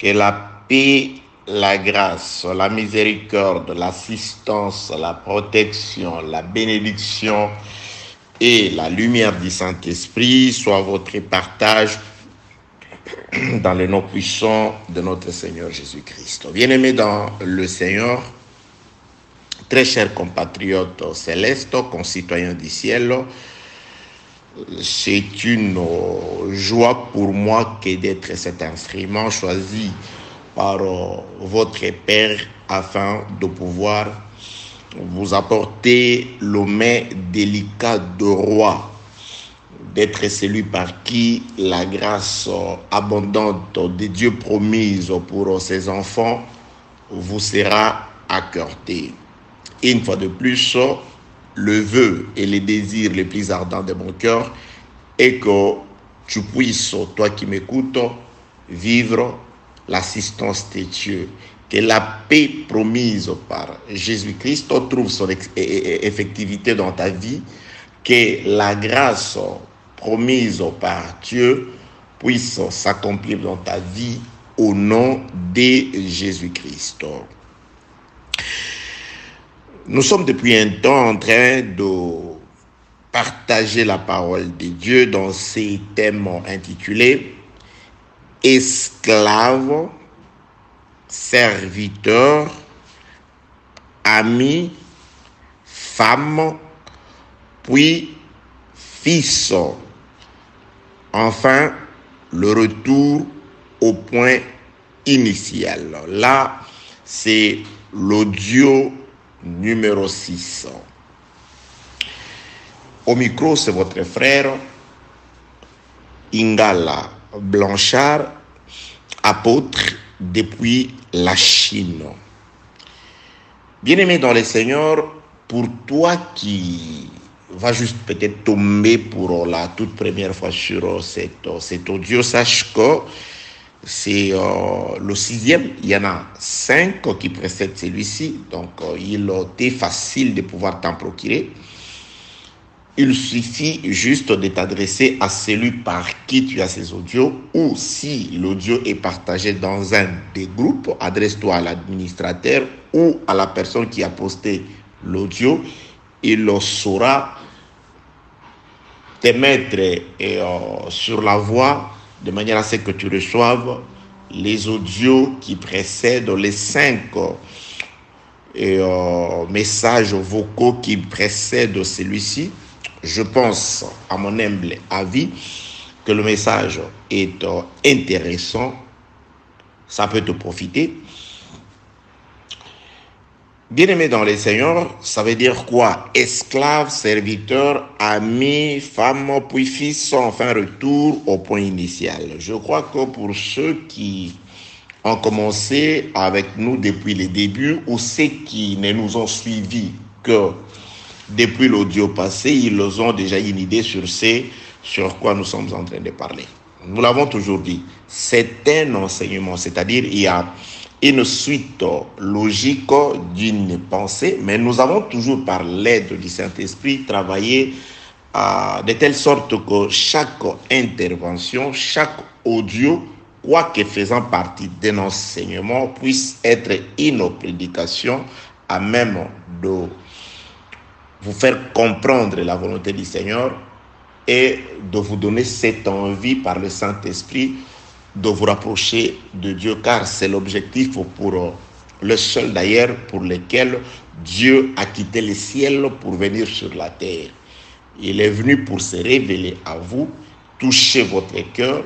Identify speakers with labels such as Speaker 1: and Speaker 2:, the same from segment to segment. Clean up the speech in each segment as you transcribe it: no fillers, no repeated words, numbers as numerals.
Speaker 1: Que la paix, la grâce, la miséricorde, l'assistance, la protection, la bénédiction et la lumière du Saint-Esprit soient votre partage dans le nom puissant de notre Seigneur Jésus-Christ. Bien-aimés dans le Seigneur, très chers compatriotes célestes, concitoyens du ciel, c'est une joie pour moi que d'être cet instrument choisi par votre Père afin de pouvoir vous apporter le mets délicat de roi, d'être celui par qui la grâce abondante de Dieu promise pour ses enfants vous sera accordée. Une fois de plus, le vœu et les désirs les plus ardents de mon cœur est que tu puisses, toi qui m'écoutes, vivre l'assistance de Dieu, que la paix promise par Jésus-Christ trouve son effectivité dans ta vie, que la grâce promise par Dieu puisse s'accomplir dans ta vie au nom de Jésus-Christ. Nous sommes depuis un temps en train de partager la parole de Dieu dans ces thèmes intitulés « Esclaves, serviteurs, amis, femmes, puis fils ». Enfin, le retour au point initial. Là, c'est l'audio numéro 6. Au micro, c'est votre frère Ingala Blanchard, apôtre depuis la Chine. Bien-aimé dans le Seigneur, pour toi qui va juste peut-être tomber pour la toute première fois sur cet audio, sache que c'est le 6e, il y en a 5 qui précèdent celui-ci, donc il est facile de pouvoir t'en procurer. Il suffit juste de t'adresser à celui par qui tu as ces audios, ou si l'audio est partagé dans un des groupes, adresse-toi à l'administrateur ou à la personne qui a posté l'audio. Il saura te mettre sur la voie de manière à ce que tu reçoives les audios qui précèdent les 5 messages vocaux qui précèdent celui-ci. Je pense, à mon humble avis, que le message est intéressant, ça peut te profiter. Bien-aimé dans le Seigneur, ça veut dire quoi? Esclaves, serviteurs, amis, femmes, puis fils, enfin retour au point initial. Je crois que pour ceux qui ont commencé avec nous depuis le début ou ceux qui ne nous ont suivis que depuis l'audio passé, ils ont déjà une idée sur quoi nous sommes en train de parler. Nous l'avons toujours dit, c'est un enseignement, c'est-à-dire il y a une suite logique d'une pensée, mais nous avons toujours, par l'aide du Saint-Esprit, travaillé de telle sorte que chaque intervention, chaque audio, quoique faisant partie d'un enseignement, puisse être une prédication à même de vous faire comprendre la volonté du Seigneur et de vous donner cette envie par le Saint-Esprit de vous rapprocher de Dieu, car c'est l'objectif pour le seul d'ailleurs pour lequel Dieu a quitté le ciel pour venir sur la terre. Il est venu pour se révéler à vous, toucher votre cœur,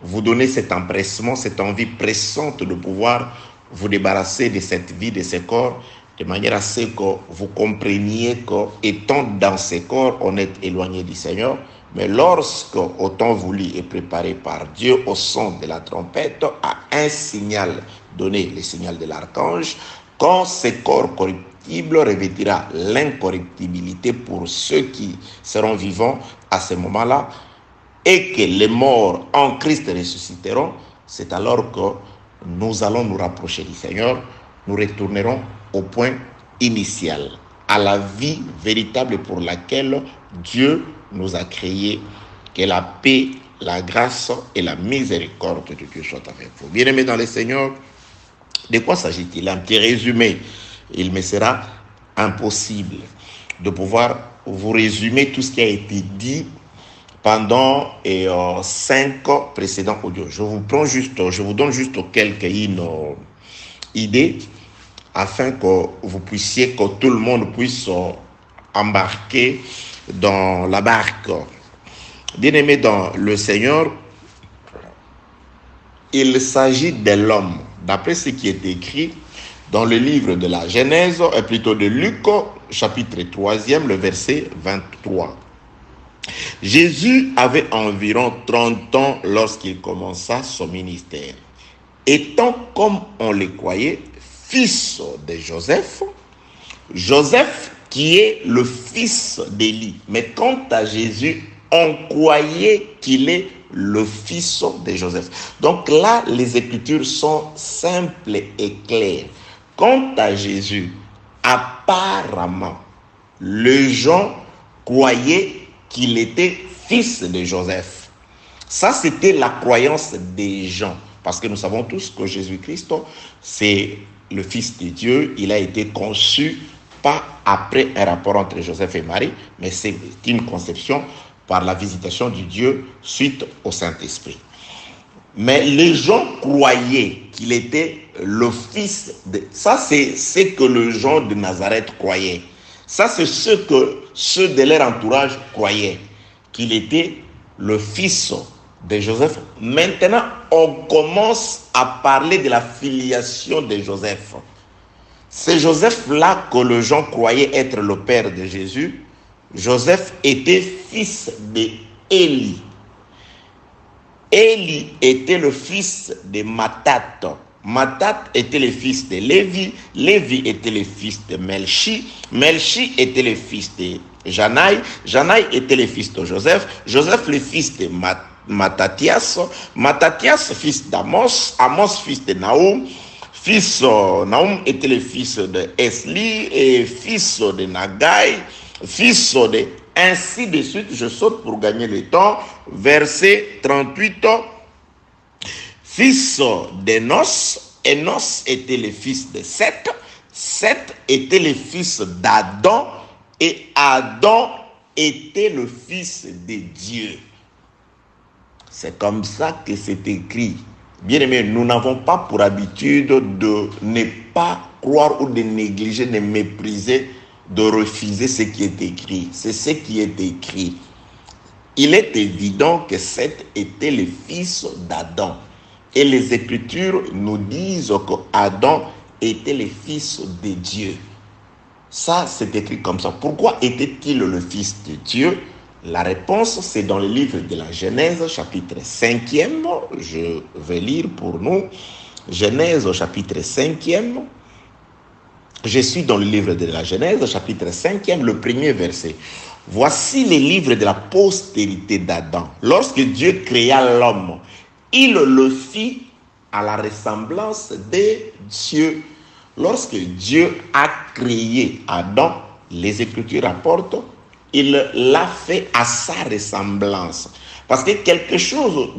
Speaker 1: vous donner cet empressement, cette envie pressante de pouvoir vous débarrasser de cette vie, de ce corps, de manière à ce que vous compreniez qu'étant dans ce corps, on est éloigné du Seigneur. Mais lorsque, au temps voulu et préparé par Dieu, au son de la trompette, à un signal donné, le signal de l'archange, quand ce corps corruptible revêtira l'incorruptibilité pour ceux qui seront vivants à ce moment-là, et que les morts en Christ ressusciteront, c'est alors que nous allons nous rapprocher du Seigneur, nous retournerons au point initial, à la vie véritable pour laquelle Dieu nous a créés. Que la paix, la grâce et la miséricorde de Dieu soient avec vous. Bien-aimés dans le Seigneur, de quoi s'agit-il? Un petit résumé. Il me sera impossible de pouvoir vous résumer tout ce qui a été dit pendant 5 précédents audios. Je vous donne juste quelques idées afin que vous puissiez, que tout le monde puisse embarquer dans la barque. Bien-aimé dans le Seigneur, il s'agit de l'homme, d'après ce qui est écrit dans le livre de la Genèse, et plutôt de Luc, chapitre 3e, le verset 23. Jésus avait environ 30 ans lorsqu'il commença son ministère. Étant, comme on le croyait, fils de Joseph, Joseph qui est le fils d'Élie. Mais quant à Jésus, on croyait qu'il est le fils de Joseph. Donc là, les Écritures sont simples et claires. Quant à Jésus, apparemment, les gens croyaient qu'il était fils de Joseph. Ça, c'était la croyance des gens. Parce que nous savons tous que Jésus-Christ, c'est le Fils de Dieu. Il a été conçu pas après un rapport entre Joseph et Marie, mais c'est une conception par la visitation du Dieu suite au Saint-Esprit. Mais les gens croyaient qu'il était le fils de... Ça, c'est ce que les gens de Nazareth croyaient. Ça, c'est ce que ceux de leur entourage croyaient, qu'il était le fils de Joseph. Maintenant, on commence à parler de la filiation de Joseph. C'est Joseph-là que les gens croyaient être le père de Jésus. Joseph était fils d'Élie. Élie était le fils de Matthat. Matthat était le fils de Lévi. Lévi était le fils de Melchi. Melchi était le fils de Janaï. Janaï était le fils de Joseph. Joseph le fils de Mattathias. Mattathias fils d'Amos. Amos fils de Naoum. Naoum était le fils de Esli et fils de Nagai. Fils de... Ainsi de suite, je saute pour gagner le temps. Verset 38. Fils d'Enos. Enos était le fils de Seth. Seth était le fils d'Adam. Et Adam était le fils de Dieu. C'est comme ça que c'est écrit. Bien aimé, nous n'avons pas pour habitude de ne pas croire ou de négliger, de mépriser, de refuser ce qui est écrit. C'est ce qui est écrit. Il est évident que Seth était le fils d'Adam. Et les Écritures nous disent que Adam était le fils de Dieu. Ça, c'est écrit comme ça. Pourquoi était-il le fils de Dieu? La réponse, c'est dans le livre de la Genèse, chapitre 5e. Je vais lire pour nous. Genèse, chapitre 5e. Je suis dans le livre de la Genèse, chapitre 5e, le premier verset. Voici les livres de la postérité d'Adam. Lorsque Dieu créa l'homme, il le fit à la ressemblance de Dieu. Lorsque Dieu a créé Adam, les Écritures rapportent, il l'a fait à sa ressemblance. Parce que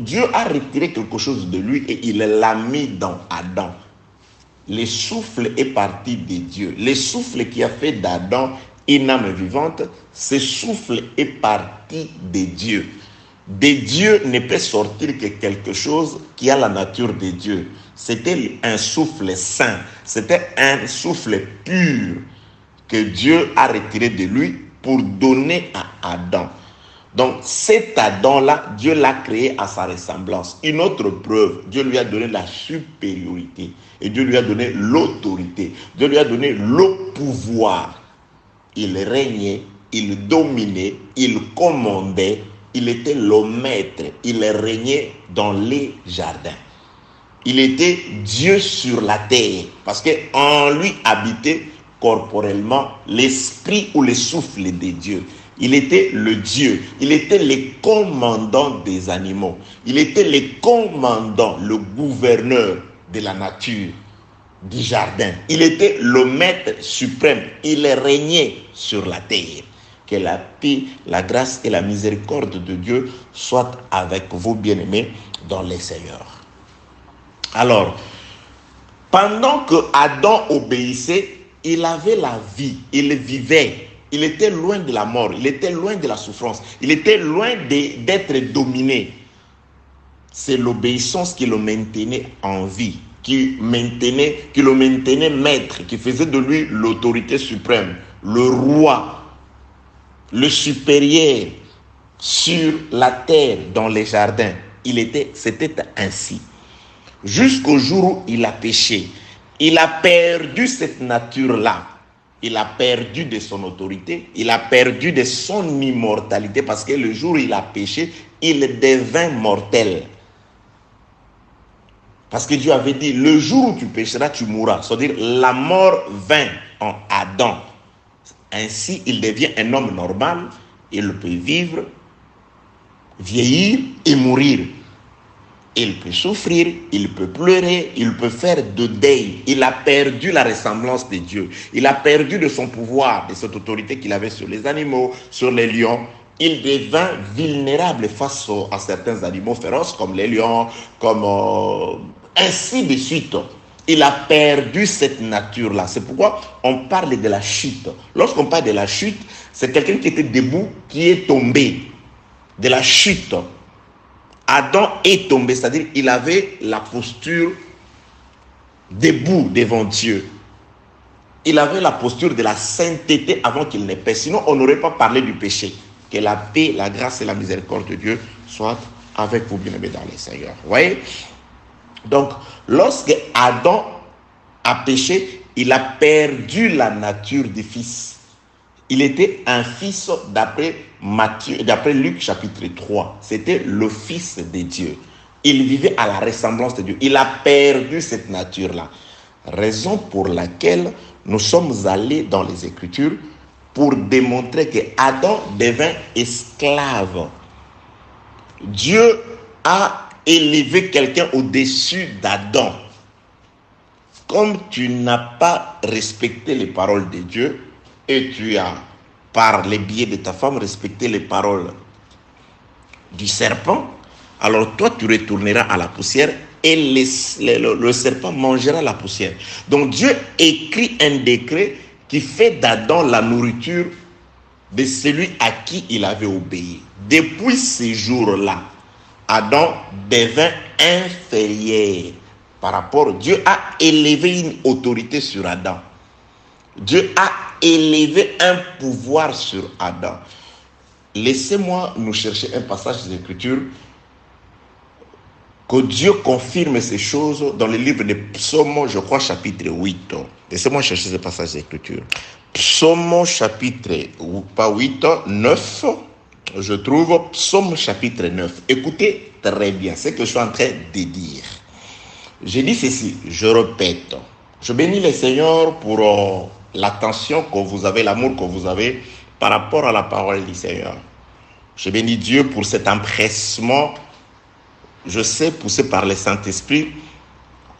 Speaker 1: Dieu a retiré quelque chose de lui et il l'a mis dans Adam. Le souffle est parti de Dieu. Le souffle qui a fait d'Adam une âme vivante, ce souffle est parti de Dieu. De Dieu ne peut sortir que quelque chose qui a la nature de Dieu. C'était un souffle saint, c'était un souffle pur que Dieu a retiré de lui pour donner à Adam. Donc cet Adam-là, Dieu l'a créé à sa ressemblance. Une autre preuve, Dieu lui a donné la supériorité. Et Dieu lui a donné l'autorité. Dieu lui a donné le pouvoir. Il régnait, il dominait, il commandait. Il était le maître. Il régnait dans les jardins. Il était Dieu sur la terre. Parce qu'en lui habitait corporellement l'esprit ou le souffle de Dieu. Il était le Dieu. Il était le commandant des animaux. Il était le commandant, le gouverneur de la nature, du jardin. Il était le maître suprême. Il régnait sur la terre. Que la paix, la grâce et la miséricorde de Dieu soient avec vous, bien-aimés, dans les Seigneurs. Alors, pendant que Adam obéissait, il avait la vie, il vivait. Il était loin de la mort, il était loin de la souffrance, il était loin d'être dominé. C'est l'obéissance qui le maintenait en vie, qui le maintenait maître, qui faisait de lui l'autorité suprême, le roi, le supérieur sur la terre, dans les jardins. C'était ainsi. Jusqu'au jour où il a péché. Il a perdu cette nature-là. Il a perdu de son autorité, il a perdu de son immortalité, parce que le jour où il a péché, il devint mortel. Parce que Dieu avait dit, le jour où tu pécheras, tu mourras. C'est-à-dire, la mort vint en Adam. Ainsi, il devient un homme normal, il peut vivre, vieillir et mourir. Il peut souffrir, il peut pleurer, il peut faire de deuil. Il a perdu la ressemblance de Dieu. Il a perdu de son pouvoir, de cette autorité qu'il avait sur les animaux, sur les lions. Il devint vulnérable face à certains animaux féroces, comme les lions, comme ainsi de suite. Il a perdu cette nature-là. C'est pourquoi on parle de la chute. Lorsqu'on parle de la chute, c'est quelqu'un qui était debout, qui est tombé. De la chute. Adam est tombé, c'est-à-dire il avait la posture debout devant Dieu. Il avait la posture de la sainteté avant qu'il n'ait péché. Sinon, on n'aurait pas parlé du péché. Que la paix, la grâce et la miséricorde de Dieu soient avec vous, bien-aimés dans les Seigneurs. Vous voyez? Donc, lorsque Adam a péché, il a perdu la nature du fils. Il était un fils d'après Luc chapitre 3. C'était le fils de Dieu. Il vivait à la ressemblance de Dieu. Il a perdu cette nature-là. Raison pour laquelle nous sommes allés dans les Écritures pour démontrer que Adam devint esclave. Dieu a élevé quelqu'un au-dessus d'Adam. Comme tu n'as pas respecté les paroles de Dieu, et tu as, par les biais de ta femme, respecté les paroles du serpent, alors toi, tu retourneras à la poussière et le serpent mangera la poussière. Donc Dieu écrit un décret qui fait d'Adam la nourriture de celui à qui il avait obéi. Depuis ces jours-là, Adam devint inférieur par rapport. Dieu a élevé une autorité sur Adam. Dieu a élevé un pouvoir sur Adam. Laissez-moi nous chercher un passage des Écritures que Dieu confirme ces choses dans le livre de Psaume, je crois, chapitre 8. Laissez-moi chercher ce passage des Écritures. Psaume chapitre, pas 8, 9, je trouve Psaume chapitre 9. Écoutez très bien ce que je suis en train de dire. Je dis ceci, je répète. Je bénis le Seigneur pour l'attention que vous avez, l'amour que vous avez par rapport à la parole du Seigneur. Je bénis Dieu pour cet empressement, je sais, poussé par le Saint-Esprit,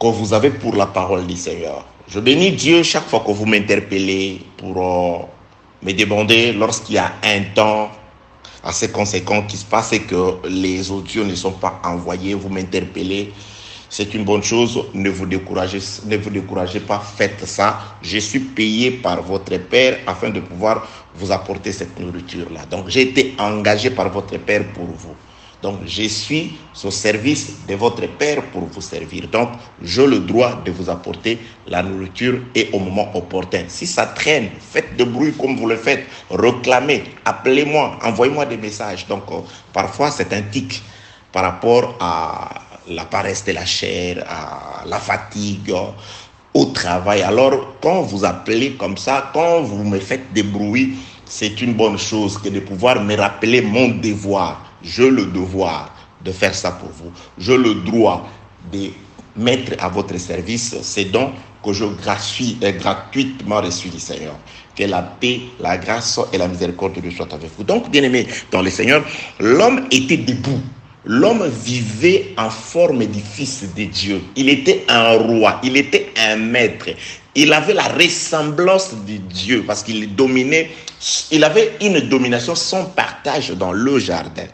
Speaker 1: que vous avez pour la parole du Seigneur. Je bénis Dieu chaque fois que vous m'interpellez pour me demander, lorsqu'il y a un temps assez conséquent qui se passe et que les audios ne sont pas envoyés, vous m'interpellez. C'est une bonne chose, ne vous découragez pas, faites ça. Je suis payé par votre Père afin de pouvoir vous apporter cette nourriture-là. Donc, j'ai été engagé par votre Père pour vous. Donc, je suis au service de votre Père pour vous servir. Donc, j'ai le droit de vous apporter la nourriture et au moment opportun. Si ça traîne, faites de bruit comme vous le faites, réclamez, appelez-moi, envoyez-moi des messages. Donc, parfois, c'est un tic par rapport à la paresse de la chair, à la fatigue, au travail. Alors, quand vous appelez comme ça, quand vous me faites des bruits, c'est une bonne chose que de pouvoir me rappeler mon devoir. J'ai le devoir de faire ça pour vous. J'ai le droit de mettre à votre service ces dons que je gratuitement reçus du Seigneur. Que la paix, la grâce et la miséricorde de Dieu soient avec vous. Donc, bien-aimés dans le Seigneur, l'homme était debout. l'homme vivait en forme de fils de Dieu. Il était un roi, il était un maître. Il avait la ressemblance de Dieu parce qu'il dominait, il avait une domination sans partage dans le jardin.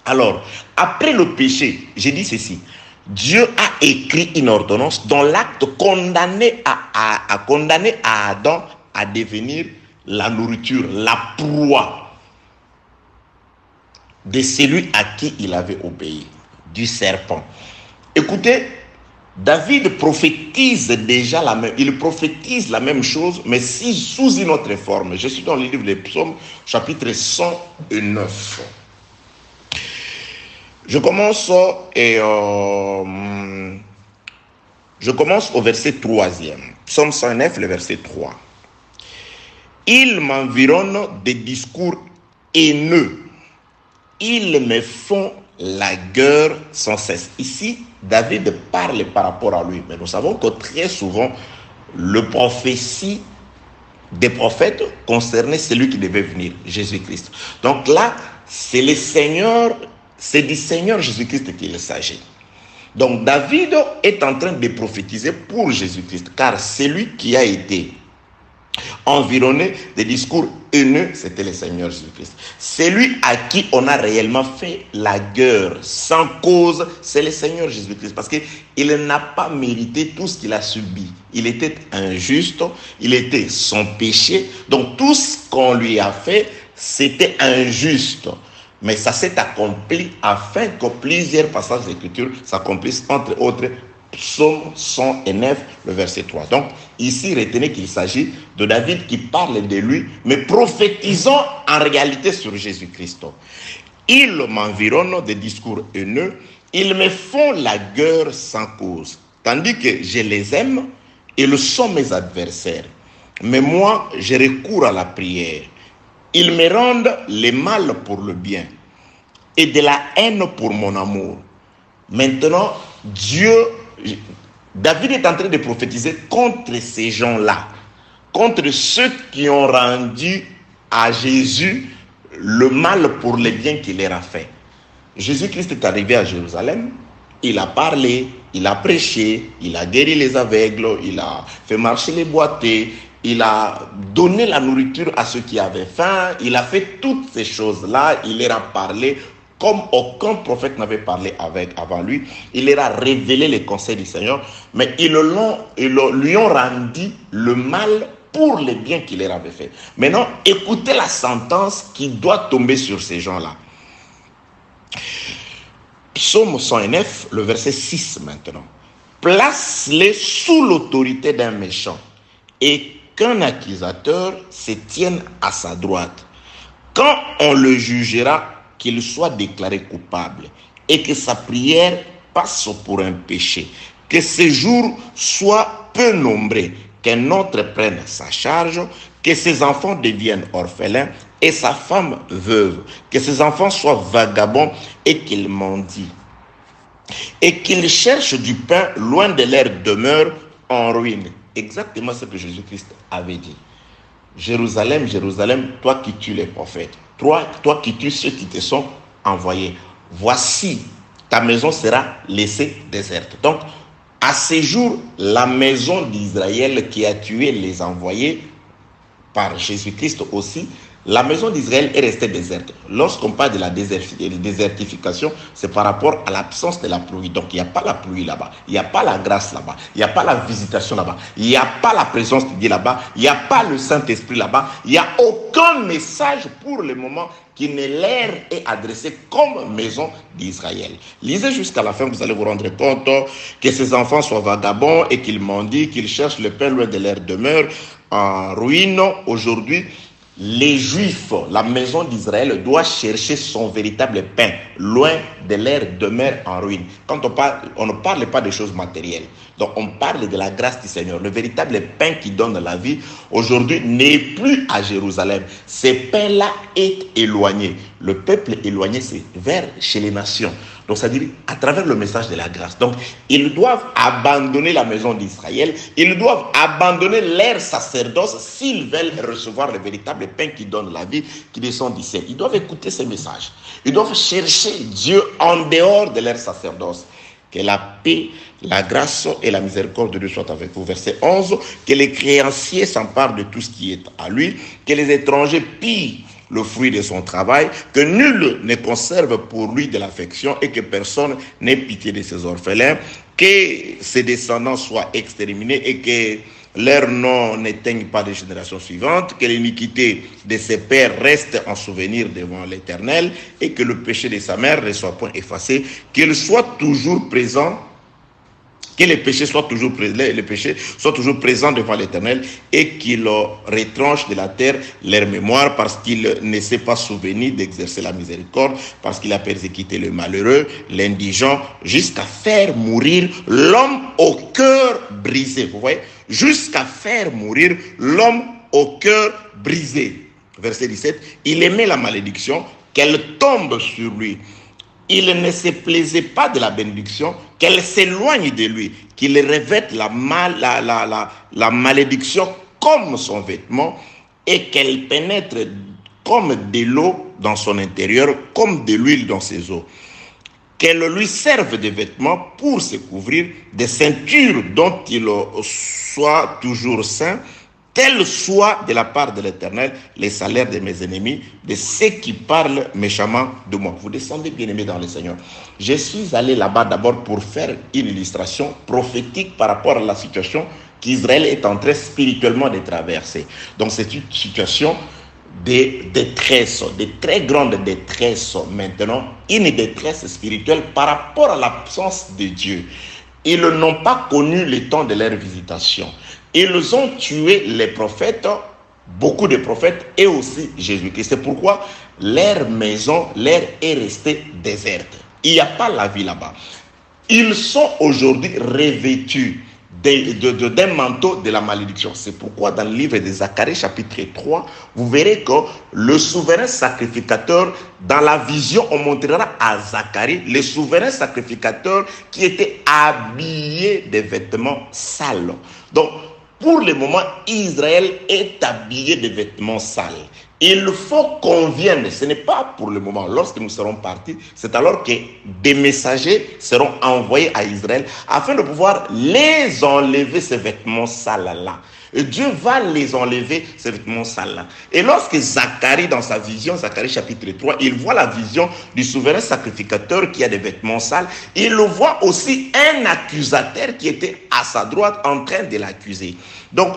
Speaker 1: Alors, après le péché, j'ai dit ceci, Dieu a écrit une ordonnance dont l'acte condamnait à Adam à devenir la nourriture, la proie de celui à qui il avait obéi, du serpent. Écoutez, David prophétise déjà il prophétise la même chose, mais sous une autre forme. Je suis dans le livre des Psaumes, chapitre 109. Je commence au verset 3e. Psaume 109, le verset 3. Ils m'environnent des discours haineux. Ils me font la guerre sans cesse. Ici, David parle par rapport à lui. Mais nous savons que très souvent, le prophétie des prophètes concernait celui qui devait venir, Jésus-Christ. Donc là, c'est du Seigneur Jésus-Christ qu'il s'agit. Donc David est en train de prophétiser pour Jésus-Christ, car celui qui a été environné des discours haineux, c'était le Seigneur Jésus-Christ. Celui à qui on a réellement fait la guerre sans cause, c'est le Seigneur Jésus-Christ, parce qu'il n'a pas mérité tout ce qu'il a subi. Il était injuste, il était sans péché, donc tout ce qu'on lui a fait, c'était injuste. Mais ça s'est accompli afin que plusieurs passages d'Écriture s'accomplissent, entre autres, Psaume 109, le verset 3. Donc, ici, retenez qu'il s'agit de David qui parle de lui, mais prophétisant en réalité sur Jésus-Christ. Ils m'environnent de discours haineux, ils me font la guerre sans cause, tandis que je les aime, ils sont mes adversaires. Mais moi, je recours à la prière. Ils me rendent le mal pour le bien et de la haine pour mon amour. Maintenant, David est en train de prophétiser contre ces gens-là, contre ceux qui ont rendu à Jésus le mal pour le bien qu'il leur a fait. Jésus-Christ est arrivé à Jérusalem, il a parlé, il a prêché, il a guéri les aveugles, il a fait marcher les boiteux, il a donné la nourriture à ceux qui avaient faim, il a fait toutes ces choses-là, il leur a parlé comme aucun prophète n'avait parlé avant lui. Il leur a révélé les conseils du Seigneur, mais ils lui ont rendu le mal pour le bien qu'il leur avait fait. Maintenant, écoutez la sentence qui doit tomber sur ces gens-là. Psaume 109, le verset 6 maintenant. Place-les sous l'autorité d'un méchant et qu'un accusateur se tienne à sa droite. Quand on le jugera, qu'il soit déclaré coupable et que sa prière passe pour un péché, que ses jours soient peu nombreux, qu'un autre prenne sa charge, que ses enfants deviennent orphelins et sa femme veuve, que ses enfants soient vagabonds et qu'ils mendient, et qu'ils cherchent du pain loin de leur demeure en ruine. Exactement ce que Jésus-Christ avait dit. Jérusalem, Jérusalem, toi qui tues les prophètes, toi qui tues ceux qui te sont envoyés, voici, ta maison sera laissée déserte. Donc, à ces jours, la maison d'Israël qui a tué les envoyés par Jésus-Christ aussi, la maison d'Israël est restée déserte. Lorsqu'on parle de la désertification, c'est par rapport à l'absence de la pluie. Donc, il n'y a pas la pluie là-bas, il n'y a pas la grâce là-bas, il n'y a pas la visitation là-bas, il n'y a pas la présence de Dieu là-bas, il n'y a pas le Saint-Esprit là-bas, il n'y a aucun message pour le moment qui ne leur est adressé comme maison d'Israël. Lisez jusqu'à la fin, vous allez vous rendre compte que ces enfants soient vagabonds et qu'ils mendient, qu'ils cherchent le pain loin de leur demeure, en ruine. Aujourd'hui, les Juifs, la maison d'Israël, doit chercher son véritable pain, loin de leur demeure en ruine. Quand on ne parle pas des choses matérielles. Donc on parle de la grâce du Seigneur. Le véritable pain qui donne la vie, aujourd'hui, n'est plus à Jérusalem. Ce pain-là est éloigné. le peuple éloigné, c'est vers chez les nations. Donc, c'est-à-dire à travers le message de la grâce. Donc, ils doivent abandonner la maison d'Israël. Ils doivent abandonner leur sacerdoce s'ils veulent recevoir le véritable pain qui donne la vie, qui descend du ciel. Ils doivent écouter ces messages. Ils doivent chercher Dieu en dehors de leur sacerdoce. Que la paix, la grâce et la miséricorde de Dieu soient avec vous. Verset 11. Que les créanciers s'emparent de tout ce qui est à lui. Que les étrangers pillent le fruit de son travail, que nul ne conserve pour lui de l'affection et que personne n'ait pitié de ses orphelins, que ses descendants soient exterminés et que leur nom n'éteigne pas des générations suivantes, que l'iniquité de ses pères reste en souvenir devant l'Éternel et que le péché de sa mère ne soit point effacé, qu'il soit toujours présent, que les péchés soient toujours présents devant l'Éternel et qu'il retranche de la terre leur mémoire parce qu'il ne s'est pas souvenu d'exercer la miséricorde, parce qu'il a persécuté le malheureux, l'indigent, jusqu'à faire mourir l'homme au cœur brisé. Vous voyez, jusqu'à faire mourir l'homme au cœur brisé. Verset 17, il aimait la malédiction, qu'elle tombe sur lui. Il ne se plaisait pas de la bénédiction, qu'elle s'éloigne de lui, qu'il revête la malédiction comme son vêtement et qu'elle pénètre comme de l'eau dans son intérieur, comme de l'huile dans ses os. Qu'elle lui serve de vêtements pour se couvrir, des ceintures dont il soit toujours saint, tel soit de la part de l'Éternel les salaires de mes ennemis, de ceux qui parlent méchamment de moi. Vous descendez, bien-aimés dans le Seigneur. Je suis allé là-bas d'abord pour faire une illustration prophétique par rapport à la situation qu'Israël est en train spirituellement de traverser. Donc c'est une situation de détresse, de très grande détresse maintenant, une détresse spirituelle par rapport à l'absence de Dieu. Ils n'ont pas connu le temps de leur visitation. Ils ont tué les prophètes, beaucoup de prophètes, et aussi Jésus-Christ. C'est pourquoi leur maison leur est restée déserte. Il n'y a pas la vie là-bas. Ils sont aujourd'hui revêtus d'un manteau de la malédiction. C'est pourquoi dans le livre de Zacharie chapitre 3, vous verrez que le souverain sacrificateur, dans la vision, on montrera à Zacharie le souverain sacrificateur qui était habillé de vêtements sales. Donc, pour le moment, Israël est habillé de vêtements sales. Il faut qu'on vienne, ce n'est pas pour le moment, lorsque nous serons partis, c'est alors que des messagers seront envoyés à Israël afin de pouvoir les enlever ces vêtements sales-là. Et Dieu va les enlever, ces vêtements sales-là. Et lorsque Zacharie, dans sa vision, Zacharie chapitre 3, il voit la vision du souverain sacrificateur qui a des vêtements sales, il voit aussi un accusateur qui était à sa droite en train de l'accuser. Donc,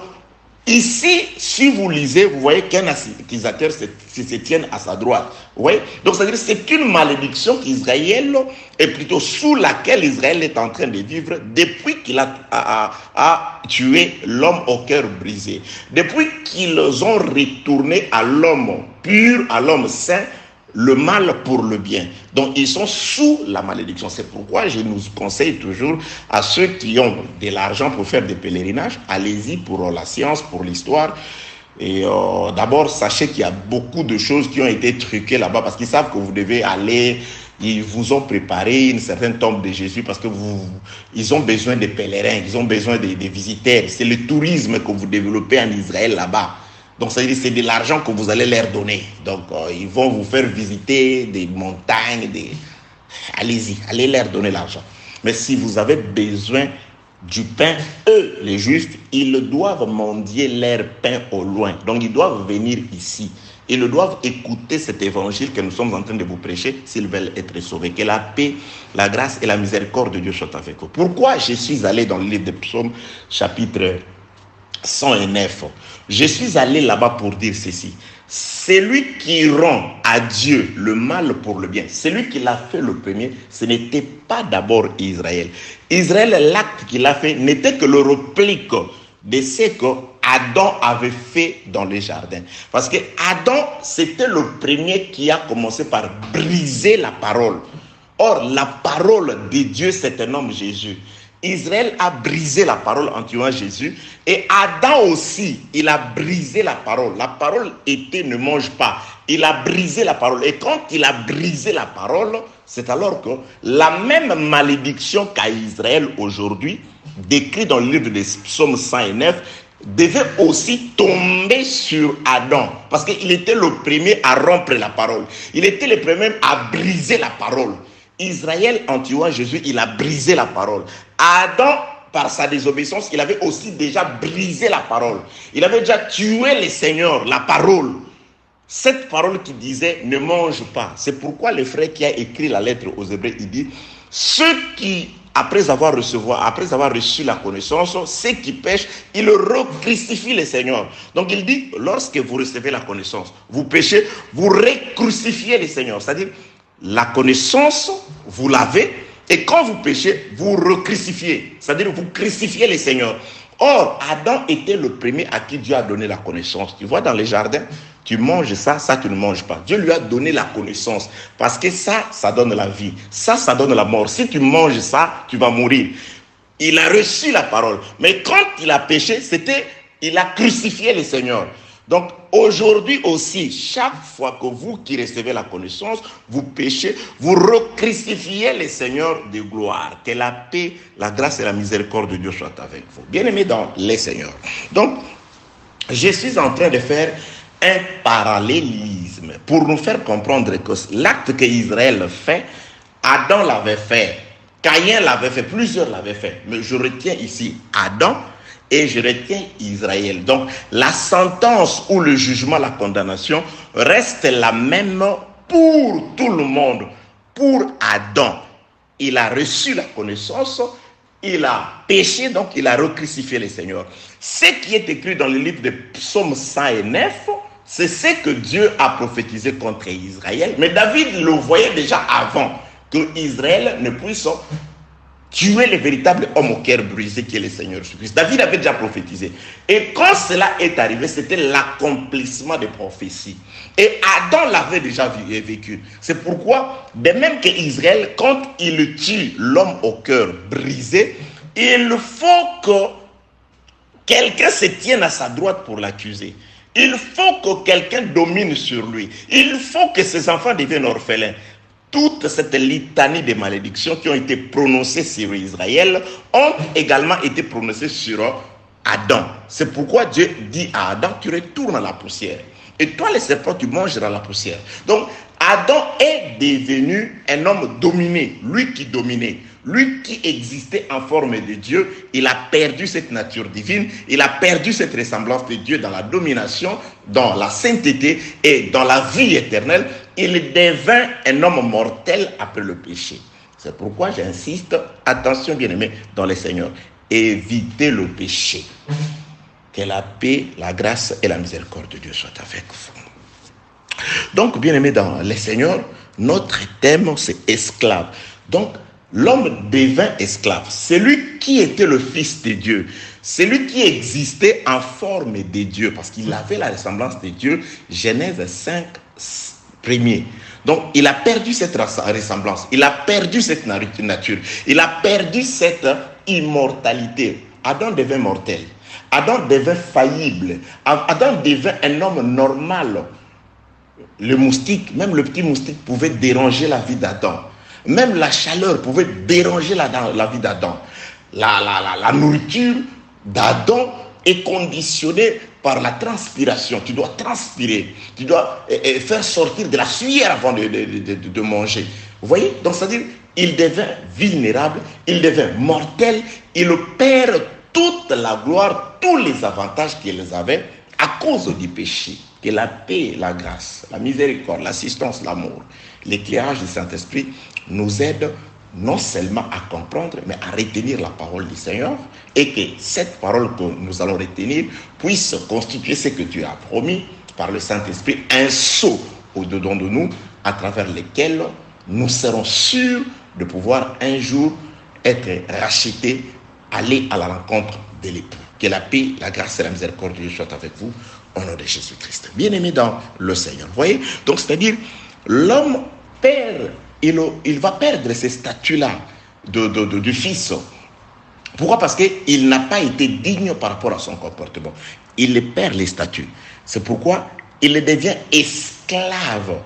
Speaker 1: ici, si vous lisez, vous voyez qu'un accusateur se tient à sa droite. Oui. Donc, c'est-à-dire c'est une malédiction qu'Israël est plutôt sous laquelle Israël est en train de vivre depuis qu'il a tué l'homme au cœur brisé. Depuis qu'ils ont retourné à l'homme pur, à l'homme saint, le mal pour le bien. Donc, ils sont sous la malédiction. C'est pourquoi je nous conseille toujours à ceux qui ont de l'argent pour faire des pèlerinages, allez-y pour la science, pour l'histoire. Et d'abord, sachez qu'il y a beaucoup de choses qui ont été truquées là-bas parce qu'ils savent que vous devez aller. Ils vous ont préparé une certaine tombe de Jésus parce que ils ont besoin de pèlerins, ils ont besoin de visiteurs. C'est le tourisme que vous développez en Israël là-bas. Donc, c'est de l'argent que vous allez leur donner. Donc, ils vont vous faire visiter des montagnes. Allez-y, allez leur donner l'argent. Mais si vous avez besoin du pain, eux, les Juifs, ils doivent mendier leur pain au loin. Donc, ils doivent venir ici. Ils doivent écouter cet évangile que nous sommes en train de vous prêcher s'ils veulent être sauvés. Que la paix, la grâce et la miséricorde de Dieu soient avec eux. Pourquoi je suis allé dans le livre des Psaumes, chapitre 109. Je suis allé là-bas pour dire ceci. Celui qui rend à Dieu le mal pour le bien, celui qui l'a fait le premier, ce n'était pas d'abord Israël. Israël, l'acte qu'il a fait n'était que le réplique de ce que Adam avait fait dans les jardins. Parce que Adam, c'était le premier qui a commencé par briser la parole. Or, la parole de Dieu, c'est un homme Jésus. Israël a brisé la parole en tuant Jésus. Et Adam aussi, il a brisé la parole. La parole était ne mange pas. Il a brisé la parole. Et quand il a brisé la parole, c'est alors que la même malédiction qu'a Israël aujourd'hui, décrite dans le livre des psaumes 109, devait aussi tomber sur Adam. Parce qu'il était le premier à rompre la parole. Il était le premier à briser la parole. Israël, en tuant Jésus, il a brisé la parole. Adam, par sa désobéissance, il avait aussi déjà brisé la parole. Il avait déjà tué le Seigneur, la parole. Cette parole qui disait « ne mange pas ». C'est pourquoi le frère qui a écrit la lettre aux Hébreux, il dit « ceux qui, après avoir reçu la connaissance, ceux qui pêchent, ils recrucifient le Seigneur ». Donc il dit « lorsque vous recevez la connaissance, vous péchez, vous recrucifiez le Seigneur ». C'est-à-dire, la connaissance, vous l'avez, et quand vous péchez, vous recrucifiez. C'est-à-dire, vous crucifiez le Seigneur. Or, Adam était le premier à qui Dieu a donné la connaissance. Tu vois, dans les jardins, tu manges ça, ça tu ne manges pas. Dieu lui a donné la connaissance. Parce que ça donne la vie. Ça donne la mort. Si tu manges ça, tu vas mourir. Il a reçu la parole. Mais quand il a péché, il a crucifié le Seigneur. Donc, aujourd'hui aussi, chaque fois que vous qui recevez la connaissance, vous péchez, vous recrucifiez le Seigneur de gloire. Que la paix, la grâce et la miséricorde de Dieu soient avec vous. Bien-aimés dans les Seigneurs. Donc, je suis en train de faire un parallélisme pour nous faire comprendre que l'acte que Israël fait, Adam l'avait fait, Caïn l'avait fait, plusieurs l'avaient fait. Mais je retiens ici Adam et je retiens Israël. Donc, la sentence ou le jugement, la condamnation reste la même pour tout le monde. Pour Adam, il a reçu la connaissance, il a péché, donc il a recrucifié le Seigneur. Ce qui est écrit dans le livre de Psaume 109, c'est ce que Dieu a prophétisé contre Israël. Mais David le voyait déjà avant que Israël ne puisse tuer le véritable homme au cœur brisé qui est le Seigneur Jésus-Christ. David avait déjà prophétisé. Et quand cela est arrivé, c'était l'accomplissement des prophéties. Et Adam l'avait déjà vécu. C'est pourquoi, de même que Israël, quand il tue l'homme au cœur brisé, il faut que quelqu'un se tienne à sa droite pour l'accuser. Il faut que quelqu'un domine sur lui. Il faut que ses enfants deviennent orphelins. Toute cette litanie de malédictions qui ont été prononcées sur Israël ont également été prononcées sur Adam. C'est pourquoi Dieu dit à Adam, tu retournes à la poussière. Et toi, les serpents, tu mangeras la poussière. Donc, Adam est devenu un homme dominé, lui qui dominait. Lui qui existait en forme de Dieu, il a perdu cette nature divine, il a perdu cette ressemblance de Dieu dans la domination, dans la sainteté et dans la vie éternelle. Il devint un homme mortel après le péché. C'est pourquoi j'insiste, attention bien-aimés dans le Seigneur, évitez le péché. Que la paix, la grâce et la miséricorde de Dieu soient avec vous. Donc, bien-aimés dans le Seigneur, notre thème c'est esclave. Donc, l'homme devint esclave. Celui qui était le Fils de Dieu, celui qui existait en forme de Dieu, parce qu'il avait la ressemblance de Dieu, Genèse 5, premier. Donc, il a perdu cette ressemblance, il a perdu cette nature, il a perdu cette immortalité. Adam devint mortel, Adam devint faillible, Adam devint un homme normal. Le moustique, même le petit moustique pouvait déranger la vie d'Adam. Même la chaleur pouvait déranger la vie d'Adam. La nourriture d'Adam est conditionnée par la transpiration. Tu dois transpirer. Tu dois faire sortir de la sueur avant de manger. Vous voyez? Donc, c'est-à-dire, il devint vulnérable, il devint mortel, il perd toute la gloire, tous les avantages qu'il avait à cause du péché. Que la paix, la grâce, la miséricorde, l'assistance, l'amour, l'éclairage du Saint-Esprit nous aide non seulement à comprendre, mais à retenir la parole du Seigneur, et que cette parole que nous allons retenir puisse constituer ce que Dieu a promis par le Saint-Esprit, un sceau au-dedans de nous, à travers lequel nous serons sûrs de pouvoir un jour être rachetés, aller à la rencontre de l'époux. Que la paix, la grâce et la miséricorde de Dieu soient avec vous, au nom de Jésus-Christ. Bien-aimé dans le Seigneur. Vous voyez? Donc, c'est-à-dire, l'homme perd, il va perdre ces statuts-là du Fils. Pourquoi? Parce qu'il n'a pas été digne par rapport à son comportement. Il perd les statuts. C'est pourquoi il devient esclave esclave.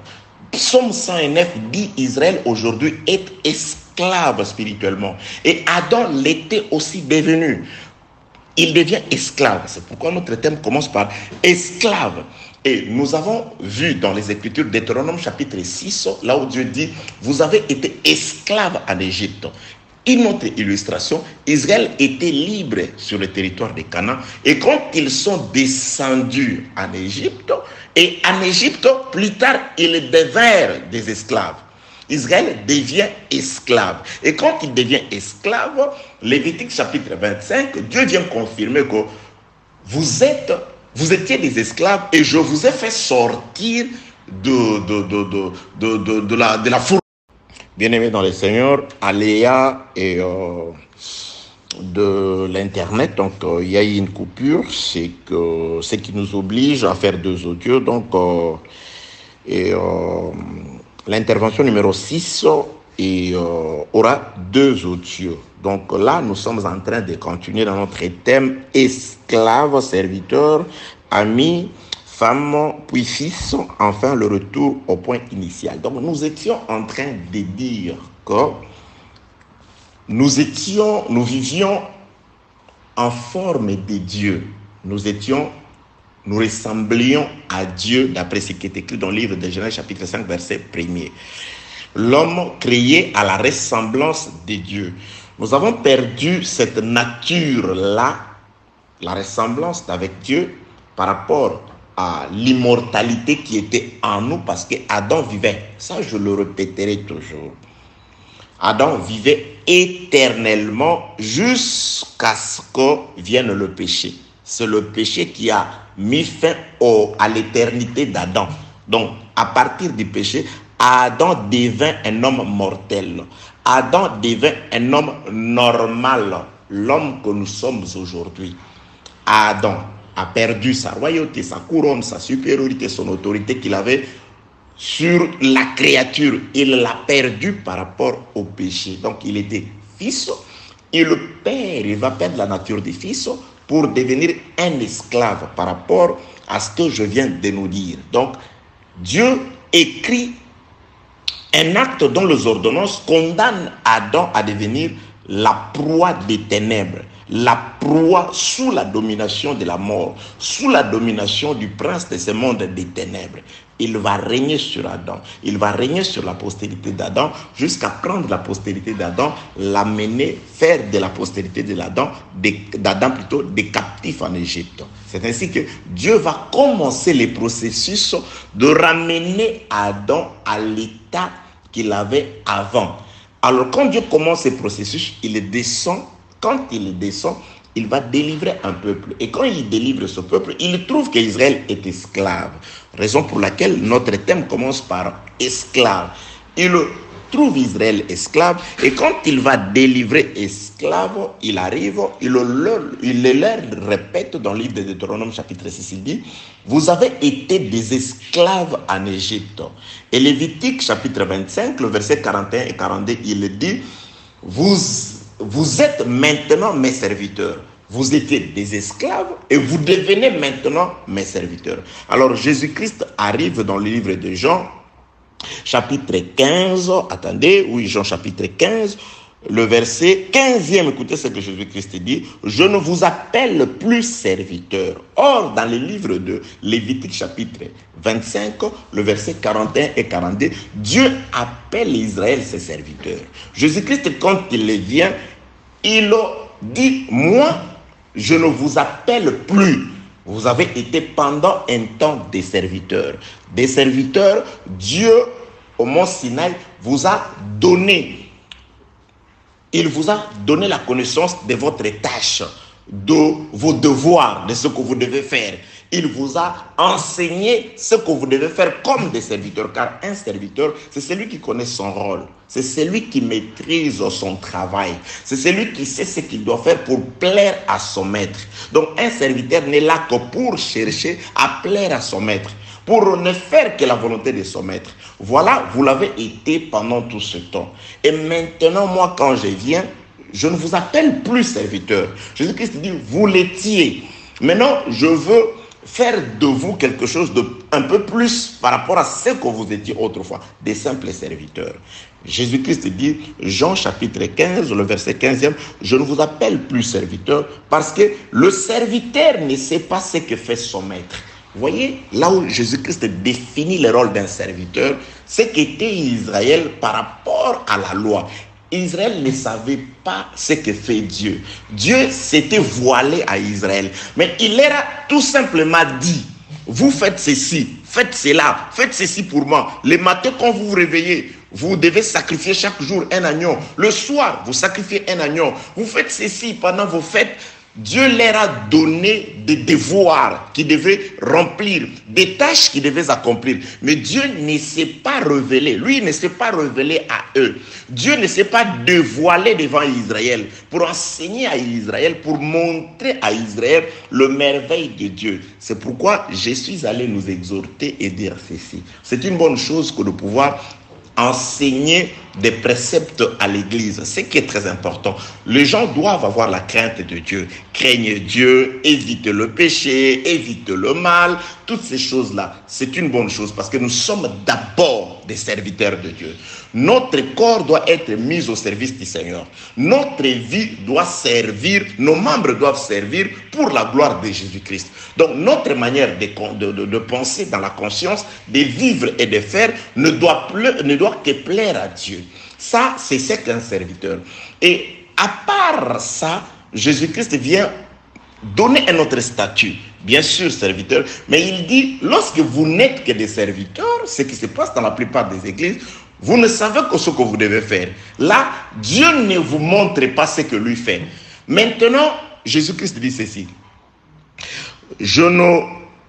Speaker 1: Psaume 109 dit Israël aujourd'hui est esclave spirituellement. Et Adam l'était aussi devenu. Il devient esclave. C'est pourquoi notre thème commence par esclave. Et nous avons vu dans les Écritures, Deutéronome chapitre 6, là où Dieu dit, vous avez été esclaves en Égypte. Une autre illustration, Israël était libre sur le territoire de Canaan. Et quand ils sont descendus en Égypte, et en Égypte, plus tard, ils devinrent des esclaves. Israël devient esclave. Et quand il devient esclave, Lévitique chapitre 25, Dieu vient confirmer que vous étiez des esclaves et je vous ai fait sortir de la fournaise. Bien-aimés dans le Seigneur, aléa et de l'Internet, donc il y a eu une coupure, c'est ce qui nous oblige à faire 2 audios, donc l'intervention numéro 6 aura 2 audios. Donc là, nous sommes en train de continuer dans notre thème esclave, serviteur, ami, femme, puis fils, enfin le retour au point initial. Donc nous étions en train de dire que nous vivions en forme de Dieu. Nous ressemblions à Dieu d'après ce qui est écrit dans le livre de Genèse chapitre 5 verset 1er. L'homme créé à la ressemblance de Dieu. Nous avons perdu cette nature-là, la ressemblance avec Dieu par rapport à l'immortalité qui était en nous parce qu'Adam vivait. Ça, je le répéterai toujours. Adam vivait éternellement jusqu'à ce que vienne le péché. C'est le péché qui a mis fin à l'éternité d'Adam. Donc, à partir du péché, Adam devint un homme mortel. Adam devint un homme normal, l'homme que nous sommes aujourd'hui. Adam a perdu sa royauté, sa couronne, sa supériorité, son autorité qu'il avait sur la créature. Il l'a perdu par rapport au péché. Donc, il était fils et le père, il va perdre la nature du fils pour devenir un esclave par rapport à ce que je viens de nous dire. Donc, Dieu écrit un acte dont les ordonnances condamnent Adam à devenir la proie des ténèbres, la proie sous la domination de la mort, sous la domination du prince de ce monde des ténèbres. Il va régner sur Adam, il va régner sur la postérité d'Adam jusqu'à prendre la postérité d'Adam, l'amener, faire de la postérité d'Adam plutôt des captifs en Égypte. C'est ainsi que Dieu va commencer les processus de ramener Adam à l'état qu'il avait avant. Alors quand Dieu commence ce processus, il descend. Quand il descend, il va délivrer un peuple. Et quand il délivre ce peuple, il trouve qu'Israël est esclave. Raison pour laquelle notre thème commence par esclave. Il trouve Israël esclave. Et quand il va délivrer esclave, il arrive, il leur répète dans le livre de Deutéronome chapitre 6, il dit, vous avez été des esclaves en Égypte. Et Lévitique chapitre 25, le verset 41 et 42, il dit, vous êtes maintenant mes serviteurs. Vous étiez des esclaves et vous devenez maintenant mes serviteurs. Alors Jésus-Christ arrive dans le livre de Jean, chapitre 15. Attendez, oui, Jean chapitre 15, le verset 15e. Écoutez ce que Jésus-Christ dit. Je ne vous appelle plus serviteurs. Or, dans le livre de Lévitique chapitre 25, le verset 41 et 42, Dieu appelle Israël ses serviteurs. Jésus-Christ, quand il vient, il dit, moi, je ne vous appelle plus. Vous avez été pendant un temps des serviteurs. Des serviteurs, Dieu, au mont Sinaï, vous a donné. Il vous a donné la connaissance de votre tâche, de vos devoirs, de ce que vous devez faire. Il vous a enseigné ce que vous devez faire comme des serviteurs. Car un serviteur, c'est celui qui connaît son rôle. C'est celui qui maîtrise son travail. C'est celui qui sait ce qu'il doit faire pour plaire à son maître. Donc un serviteur n'est là que pour chercher à plaire à son maître, pour ne faire que la volonté de son maître. Voilà, vous l'avez été pendant tout ce temps. Et maintenant, moi, quand je viens, je ne vous appelle plus serviteur. Jésus-Christ dit, vous l'étiez. Maintenant, je veux faire de vous quelque chose de un peu plus par rapport à ce que vous étiez autrefois, des simples serviteurs. Jésus-Christ dit, Jean chapitre 15, le verset 15e, je ne vous appelle plus serviteur parce que le serviteur ne sait pas ce que fait son maître. Vous voyez, là où Jésus-Christ définit le rôle d'un serviteur, c'est qu'était Israël par rapport à la loi. Israël ne savait pas ce que fait Dieu. Dieu s'était voilé à Israël. Mais il leur a tout simplement dit, vous faites ceci, faites cela, faites ceci pour moi. Le matin quand vous vous réveillez, vous devez sacrifier chaque jour un agneau. Le soir, vous sacrifiez un agneau. Vous faites ceci pendant vos fêtes. Dieu leur a donné des devoirs qu'ils devaient remplir, des tâches qu'ils devaient accomplir. Mais Dieu ne s'est pas révélé. Lui ne s'est pas révélé à eux. Dieu ne s'est pas dévoilé devant Israël pour enseigner à Israël, pour montrer à Israël le merveille de Dieu. C'est pourquoi je suis allé nous exhorter et dire ceci. C'est une bonne chose que de pouvoir enseigner des préceptes à l'église, ce qui est très important. Les gens doivent avoir la crainte de Dieu, craignent Dieu, éviter le péché, éviter le mal, toutes ces choses-là, c'est une bonne chose parce que nous sommes d'abord des serviteurs de Dieu. Notre corps doit être mis au service du Seigneur. Notre vie doit servir, nos membres doivent servir pour la gloire de Jésus-Christ. Donc notre manière de penser dans la conscience, de vivre et de faire ne doit que plaire à Dieu. Ça, c'est ce qu'un serviteur. Et à part ça, Jésus-Christ vient donner un autre statut. Bien sûr, serviteur, mais il dit, lorsque vous n'êtes que des serviteurs, ce qui se passe dans la plupart des églises, vous ne savez que ce que vous devez faire. Là, Dieu ne vous montre pas ce que lui fait. Maintenant, Jésus-Christ dit ceci. Je ne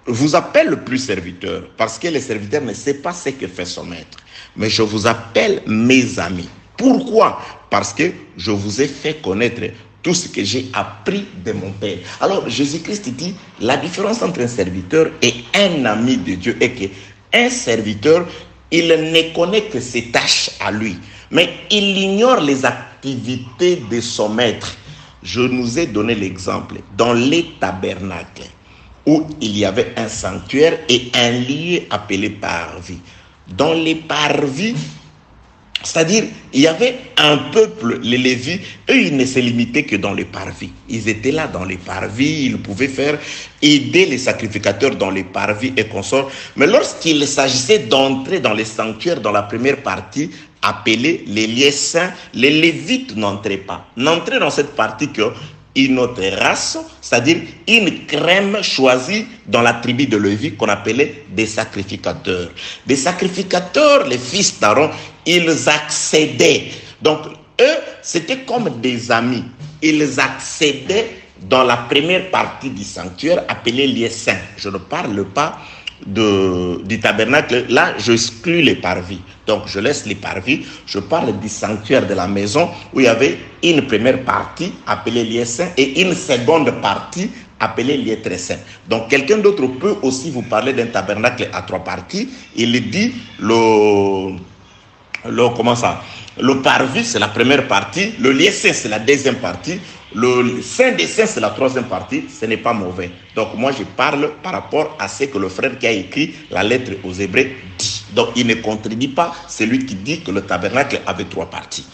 Speaker 1: vous appelle plus serviteur parce que le serviteur ne sait pas ce que fait son maître. Mais je vous appelle mes amis. Pourquoi? Parce que je vous ai fait connaître tout ce que j'ai appris de mon Père. Alors, Jésus-Christ dit, la différence entre un serviteur et un ami de Dieu est qu'un serviteur, il ne connaît que ses tâches à lui, mais il ignore les activités de son maître. Je nous ai donné l'exemple dans les tabernacles où il y avait un sanctuaire et un lieu appelé parvis. Dans les parvis, c'est-à-dire, il y avait un peuple, les Lévites, eux, ils ne se limitaient que dans les parvis. Ils étaient là dans les parvis, ils pouvaient aider les sacrificateurs dans les parvis et consorts. Mais lorsqu'il s'agissait d'entrer dans les sanctuaires, dans la première partie, appelée les lieux saints, les Lévites n'entraient pas. N'entraient dans cette partie qu'une autre race, c'est-à-dire une crème choisie dans la tribu de Lévi qu'on appelait des sacrificateurs. Des sacrificateurs, les fils d'Aaron, ils accédaient. Donc, eux, c'était comme des amis. Ils accédaient dans la première partie du sanctuaire appelée lieu saint. Je ne parle pas du tabernacle. Là, j'exclus les parvis. Donc, je laisse les parvis. Je parle du sanctuaire de la maison où il y avait une première partie appelée lieu saint et une seconde partie appelée lieu très saint. Donc, quelqu'un d'autre peut aussi vous parler d'un tabernacle à 3 parties. Il dit le parvis, c'est la première partie. Le lieu saint, c'est la deuxième partie. Le saint des saints, c'est la 3e partie. Ce n'est pas mauvais. Donc, moi, je parle par rapport à ce que le frère qui a écrit la lettre aux Hébreux dit. Donc, il ne contredit pas celui qui dit que le tabernacle avait 3 parties.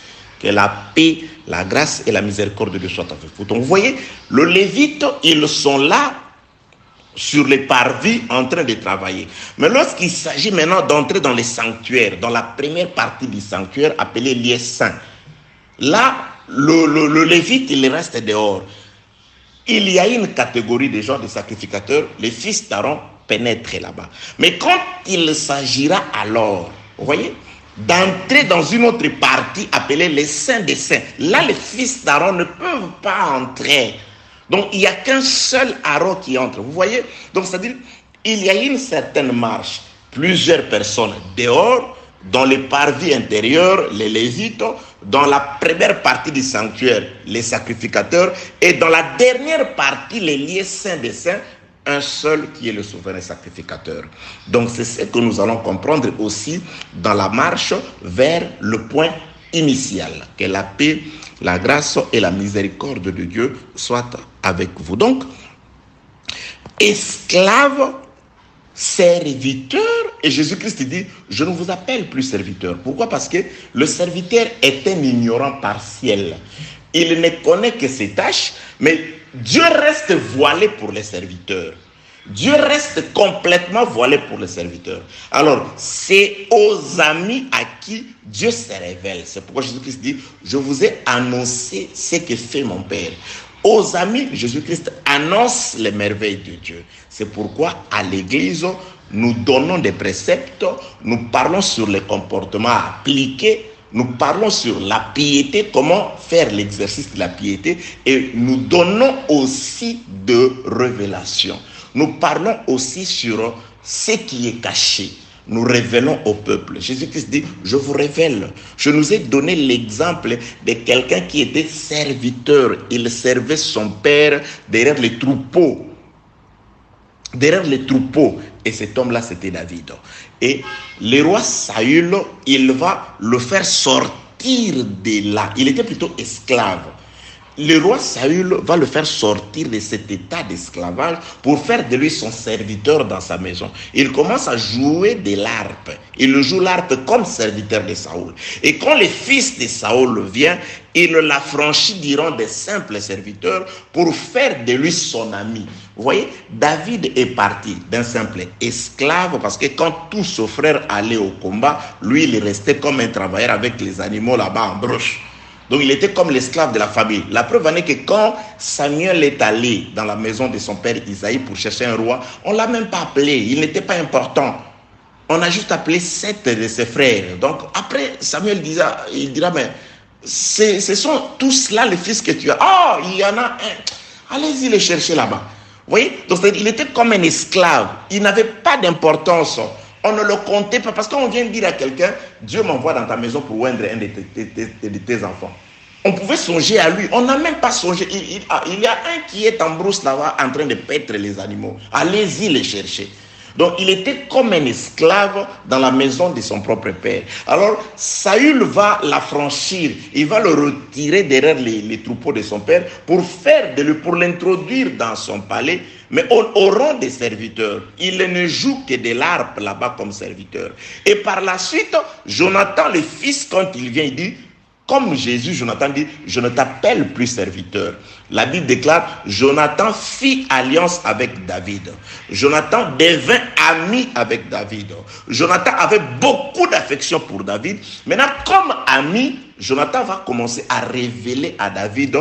Speaker 1: Que la paix, la grâce et la miséricorde de Dieu soient avec vous. Donc, vous voyez, le Lévite, ils sont là sur les parvis en train de travailler. Mais lorsqu'il s'agit maintenant d'entrer dans les sanctuaires, dans la première partie du sanctuaire appelée lieu saint, là, le Lévite, il reste dehors. Il y a une catégorie de gens, de sacrificateurs, les fils d'Aaron pénètrent là-bas. Mais quand il s'agira alors, vous voyez, d'entrer dans une autre partie appelée les saints des saints, là, les fils d'Aaron ne peuvent pas entrer. Donc, il n'y a qu'un seul Aaron qui entre. Vous voyez? Donc, c'est-à-dire, il y a une certaine marche. Plusieurs personnes dehors, dans les parvis intérieurs, les Lévites, dans la première partie du sanctuaire, les sacrificateurs, et dans la dernière partie, les lieux saints des saints, un seul qui est le souverain sacrificateur. Donc, c'est ce que nous allons comprendre aussi dans la marche vers le point initial, que la paix, la grâce et la miséricorde de Dieu soient avec vous. Donc, esclave, serviteur, et Jésus-Christ dit, je ne vous appelle plus serviteur. Pourquoi? Parce que le serviteur est un ignorant partiel. Il ne connaît que ses tâches, mais Dieu reste voilé pour les serviteurs. Dieu reste complètement voilé pour les serviteurs. Alors, c'est aux amis à qui Dieu se révèle. C'est pourquoi Jésus-Christ dit, je vous ai annoncé ce que fait mon Père. Aux amis, Jésus-Christ annonce les merveilles de Dieu. C'est pourquoi à l'église, nous donnons des préceptes, nous parlons sur les comportements à appliquer, nous parlons sur la piété, comment faire l'exercice de la piété, et nous donnons aussi de révélations. Nous parlons aussi sur ce qui est caché. Nous révélons au peuple. Jésus-Christ dit, je vous révèle. Je nous ai donné l'exemple de quelqu'un qui était serviteur. Il servait son père derrière les troupeaux. Derrière les troupeaux. Et cet homme-là, c'était David. Et le roi Saül, il va le faire sortir de là. Il était plutôt esclave. Le roi Saül va le faire sortir de cet état d'esclavage pour faire de lui son serviteur dans sa maison. Il commence à jouer de l'harpe. Il joue l'harpe comme serviteur de Saül. Et quand le fils de Saül vient, il l'affranchit du rang des simples serviteurs pour faire de lui son ami. Vous voyez, David est parti d'un simple esclave parce que quand tous ses frères allaient au combat, lui, il restait comme un travailleur avec les animaux là-bas en broche. Donc il était comme l'esclave de la famille. La preuve en est que quand Samuel est allé dans la maison de son père Isaïe pour chercher un roi, on ne l'a même pas appelé, il n'était pas important. On a juste appelé 7 de ses frères. Donc après Samuel il dira, mais ce sont tous là les fils que tu as. Oh, il y en a un. Allez-y les chercher là-bas. Vous voyez? Donc il était comme un esclave. Il n'avait pas d'importance. On ne le comptait pas parce qu'on vient dire à quelqu'un, Dieu m'envoie dans ta maison pour oindre un de tes enfants. On pouvait songer à lui. On n'a même pas songé. Il y a un qui est en brousse là-bas en train de paître les animaux. Allez-y les chercher. Donc il était comme un esclave dans la maison de son propre père. Alors Saül va l'affranchir. Il va le retirer derrière les troupeaux de son père pour l'introduire dans son palais. Mais au rang des serviteurs, il ne joue que de l'harpe là-bas comme serviteur. Et par la suite, Jonathan, le fils, quand il vient, il dit, comme Jésus, Jonathan dit, je ne t'appelle plus serviteur. La Bible déclare, Jonathan fit alliance avec David. Jonathan devint ami avec David. Jonathan avait beaucoup d'affection pour David. Maintenant, comme ami, Jonathan va commencer à révéler à David,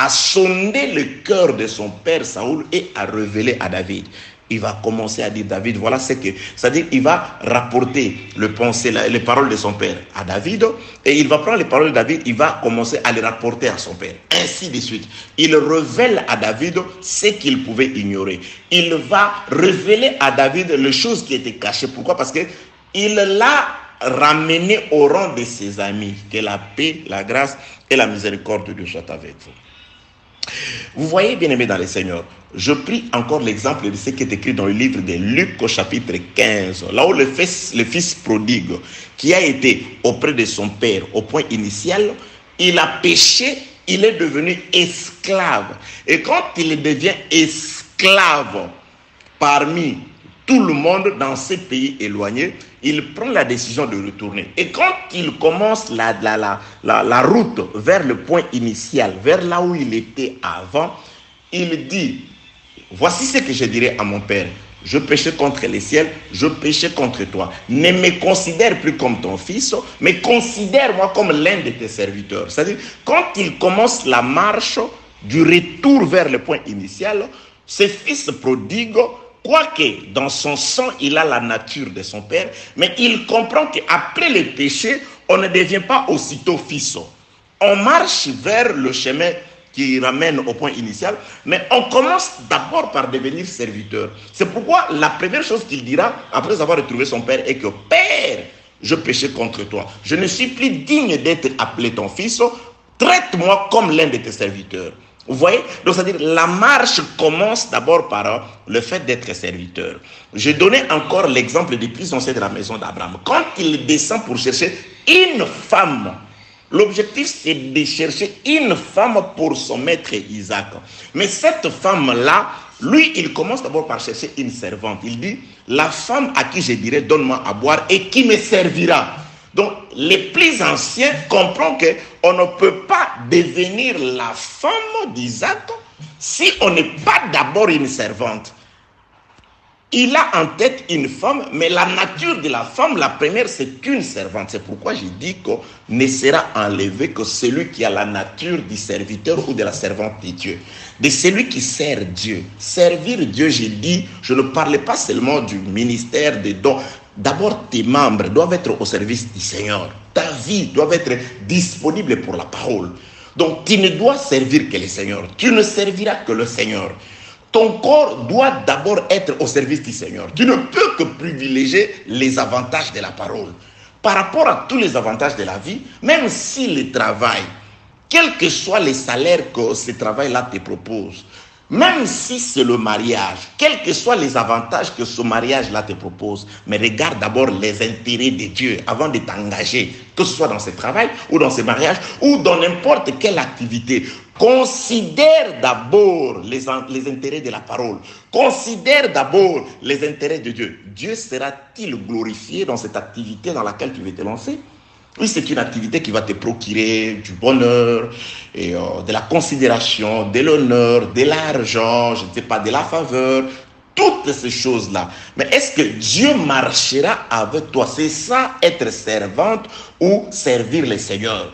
Speaker 1: à sonder le cœur de son père Saül et à révéler à David. Il va commencer à dire David, voilà ce que... C'est-à-dire, il va rapporter les paroles de son père à David, et il va prendre les paroles de David, il va commencer à les rapporter à son père. Ainsi de suite. Il révèle à David ce qu'il pouvait ignorer. Il va révéler à David les choses qui étaient cachées. Pourquoi? Parce que il l'a ramené au rang de ses amis. Que la paix, la grâce et la miséricorde de Dieu soient avec vous. Vous voyez, bien-aimés dans le Seigneur, je prie encore l'exemple de ce qui est écrit dans le livre de Luc au chapitre 15, là où le fils prodigue, qui a été auprès de son père au point initial, il a péché, il est devenu esclave. Et quand il devient esclave parmi tout le monde dans ces pays éloignés, il prend la décision de retourner. Et quand il commence la route vers le point initial, vers là où il était avant, il dit, voici ce que je dirai à mon père. Je péchais contre les ciels, je péchais contre toi. Ne me considère plus comme ton fils, mais considère-moi comme l'un de tes serviteurs. C'est-à-dire, quand il commence la marche du retour vers le point initial, ce fils prodigue, quoique dans son sang, il a la nature de son père, mais il comprend qu'après le péché, on ne devient pas aussitôt fils. On marche vers le chemin qui ramène au point initial, mais on commence d'abord par devenir serviteur. C'est pourquoi la première chose qu'il dira, après avoir retrouvé son père, est que « Père, je péchais contre toi. Je ne suis plus digne d'être appelé ton fils. Traite-moi comme l'un de tes serviteurs. » Vous voyez? Donc, c'est-à-dire, la marche commence d'abord par le fait d'être serviteur. Je donnais encore l'exemple du plus ancien de la maison d'Abraham. Quand il descend pour chercher une femme, l'objectif, c'est de chercher une femme pour son maître Isaac. Mais cette femme-là, Lui, il commence d'abord par chercher une servante. Il dit, la femme à qui je dirai, donne-moi à boire et qui me servira. Donc, les plus anciens comprennent qu'on ne peut pas devenir la femme d'Isaac si on n'est pas d'abord une servante. Il a en tête une femme, mais la nature de la femme, la première, c'est qu'une servante. C'est pourquoi j'ai dit qu'on ne sera enlevé que celui qui a la nature du serviteur ou de la servante de Dieu. De celui qui sert Dieu. Servir Dieu, j'ai dit, je ne parlais pas seulement du ministère des dons. D'abord, tes membres doivent être au service du Seigneur. Ta vie doit être disponible pour la parole. Donc, tu ne dois servir que le Seigneur. Tu ne serviras que le Seigneur. Ton corps doit d'abord être au service du Seigneur. Tu ne peux que privilégier les avantages de la parole. Par rapport à tous les avantages de la vie, même si le travail, quels que soient les salaires que ce travail-là te propose, même si c'est le mariage, quels que soient les avantages que ce mariage-là te propose, mais regarde d'abord les intérêts de Dieu avant de t'engager, que ce soit dans ce travail ou dans ce mariage ou dans n'importe quelle activité. Considère d'abord les intérêts de la parole. Considère d'abord les intérêts de Dieu. Dieu sera-t-il glorifié dans cette activité dans laquelle tu veux te lancer? Oui, c'est une activité qui va te procurer du bonheur, et, de la considération, de l'honneur, de l'argent, je ne sais pas, de la faveur, toutes ces choses-là. Mais est-ce que Dieu marchera avec toi? C'est ça, être servante ou servir le Seigneur.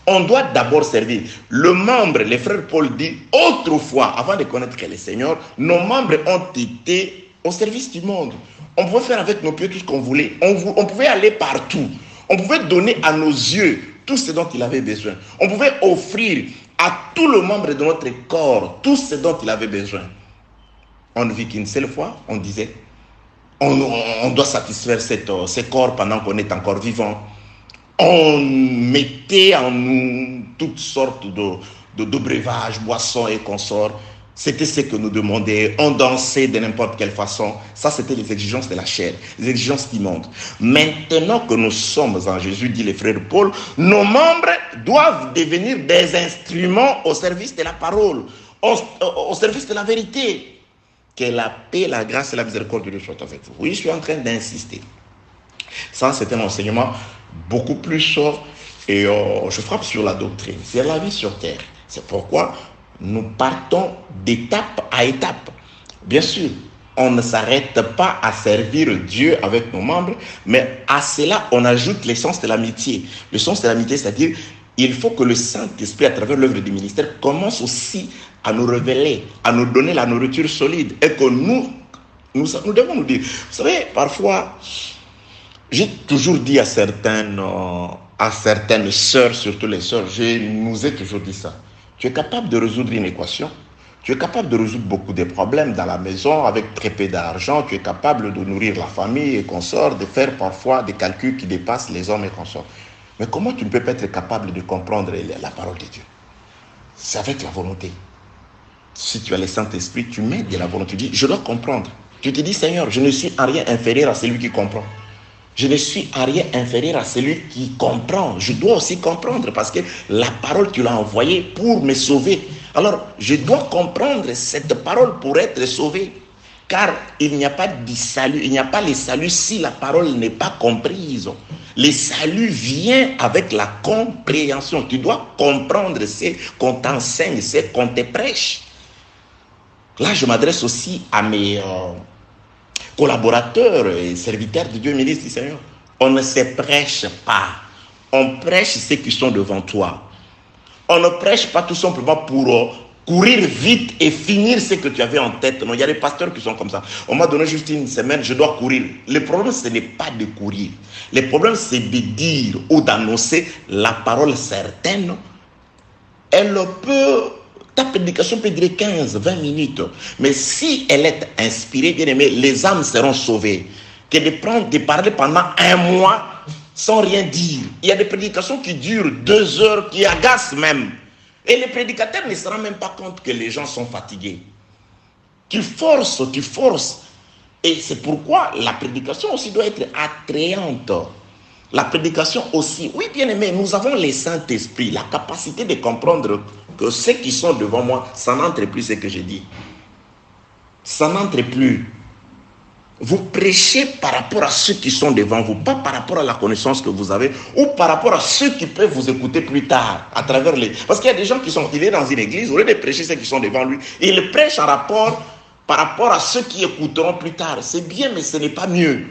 Speaker 1: On doit d'abord servir. Le membre, le frère Paul dit, autrefois, avant de connaître que le Seigneur, nos membres ont été au service du monde. On pouvait faire avec nos pieds tout ce qu'on voulait. On pouvait aller partout. On pouvait donner à nos yeux tout ce dont il avait besoin. On pouvait offrir à tout le membre de notre corps tout ce dont il avait besoin. On ne vit qu'une seule fois, on disait, on doit satisfaire ce corps pendant qu'on est encore vivant. On mettait en nous toutes sortes de breuvages, boissons et consorts. C'était ce que nous demandaient. On dansait de n'importe quelle façon. Ça, c'était les exigences de la chair, les exigences du monde. Maintenant que nous sommes en Jésus, dit le frère Paul, nos membres doivent devenir des instruments au service de la parole, au service de la vérité. Que la paix, la grâce et la miséricorde de Dieu soient avec vous. Oui, je suis en train d'insister. Ça, c'est un enseignement beaucoup plus fort et je frappe sur la doctrine. C'est la vie sur terre. C'est pourquoi nous partons d'étape à étape. Bien sûr, on ne s'arrête pas à servir Dieu avec nos membres, mais à cela, on ajoute l'essence de l'amitié. L'essence de l'amitié, c'est-à-dire, il faut que le Saint-Esprit, à travers l'œuvre du ministère, commence aussi à nous révéler, à nous donner la nourriture solide. Et que nous devons nous dire, vous savez, parfois, j'ai toujours dit à certaines sœurs, surtout les sœurs, je nous ai toujours dit ça. Tu es capable de résoudre une équation, tu es capable de résoudre beaucoup de problèmes dans la maison avec très peu d'argent, tu es capable de nourrir la famille et consorts, de faire parfois des calculs qui dépassent les hommes et consorts. Mais comment tu ne peux pas être capable de comprendre la parole de Dieu? C'est avec la volonté. Si tu as le Saint-Esprit, tu mets de la volonté. Tu dis, je dois comprendre. Tu te dis, Seigneur, je ne suis en rien inférieur à celui qui comprend. Je ne suis en rien inférieur à celui qui comprend. Je dois aussi comprendre parce que la parole, tu l'as envoyée pour me sauver. Alors, je dois comprendre cette parole pour être sauvé. Car il n'y a pas de salut, il n'y a pas le salut si la parole n'est pas comprise. Le salut vient avec la compréhension. Tu dois comprendre ce qu'on t'enseigne, ce qu'on te prêche. Là, je m'adresse aussi à mes collaborateurs et serviteurs de Dieu, ministres du Seigneur. On ne se prêche pas. On prêche ceux qui sont devant toi. On ne prêche pas tout simplement pour courir vite et finir ce que tu avais en tête. Non, il y a des pasteurs qui sont comme ça. On m'a donné juste une semaine, je dois courir. Le problème, ce n'est pas de courir. Le problème, c'est de dire ou d'annoncer la parole certaine. Ta prédication peut durer 15, 20 minutes. Mais si elle est inspirée, bien aimé, les âmes seront sauvées. Que de parler pendant un mois sans rien dire. Il y a des prédications qui durent 2 heures, qui agacent même. Et le prédicateur ne se rend même pas compte que les gens sont fatigués. Tu forces. Et c'est pourquoi la prédication aussi doit être attrayante. La prédication aussi, oui bien aimé, nous avons le Saint-Esprit, la capacité de comprendre que ceux qui sont devant moi, ça n'entre plus ce que je dis. Ça n'entre plus. Vous prêchez par rapport à ceux qui sont devant vous, pas par rapport à la connaissance que vous avez, ou par rapport à ceux qui peuvent vous écouter plus tard, à travers les... Parce qu'il y a des gens qui sont... Il est dans une église, au lieu de prêcher ceux qui sont devant lui, il prêche par rapport à ceux qui écouteront plus tard. C'est bien, mais ce n'est pas mieux.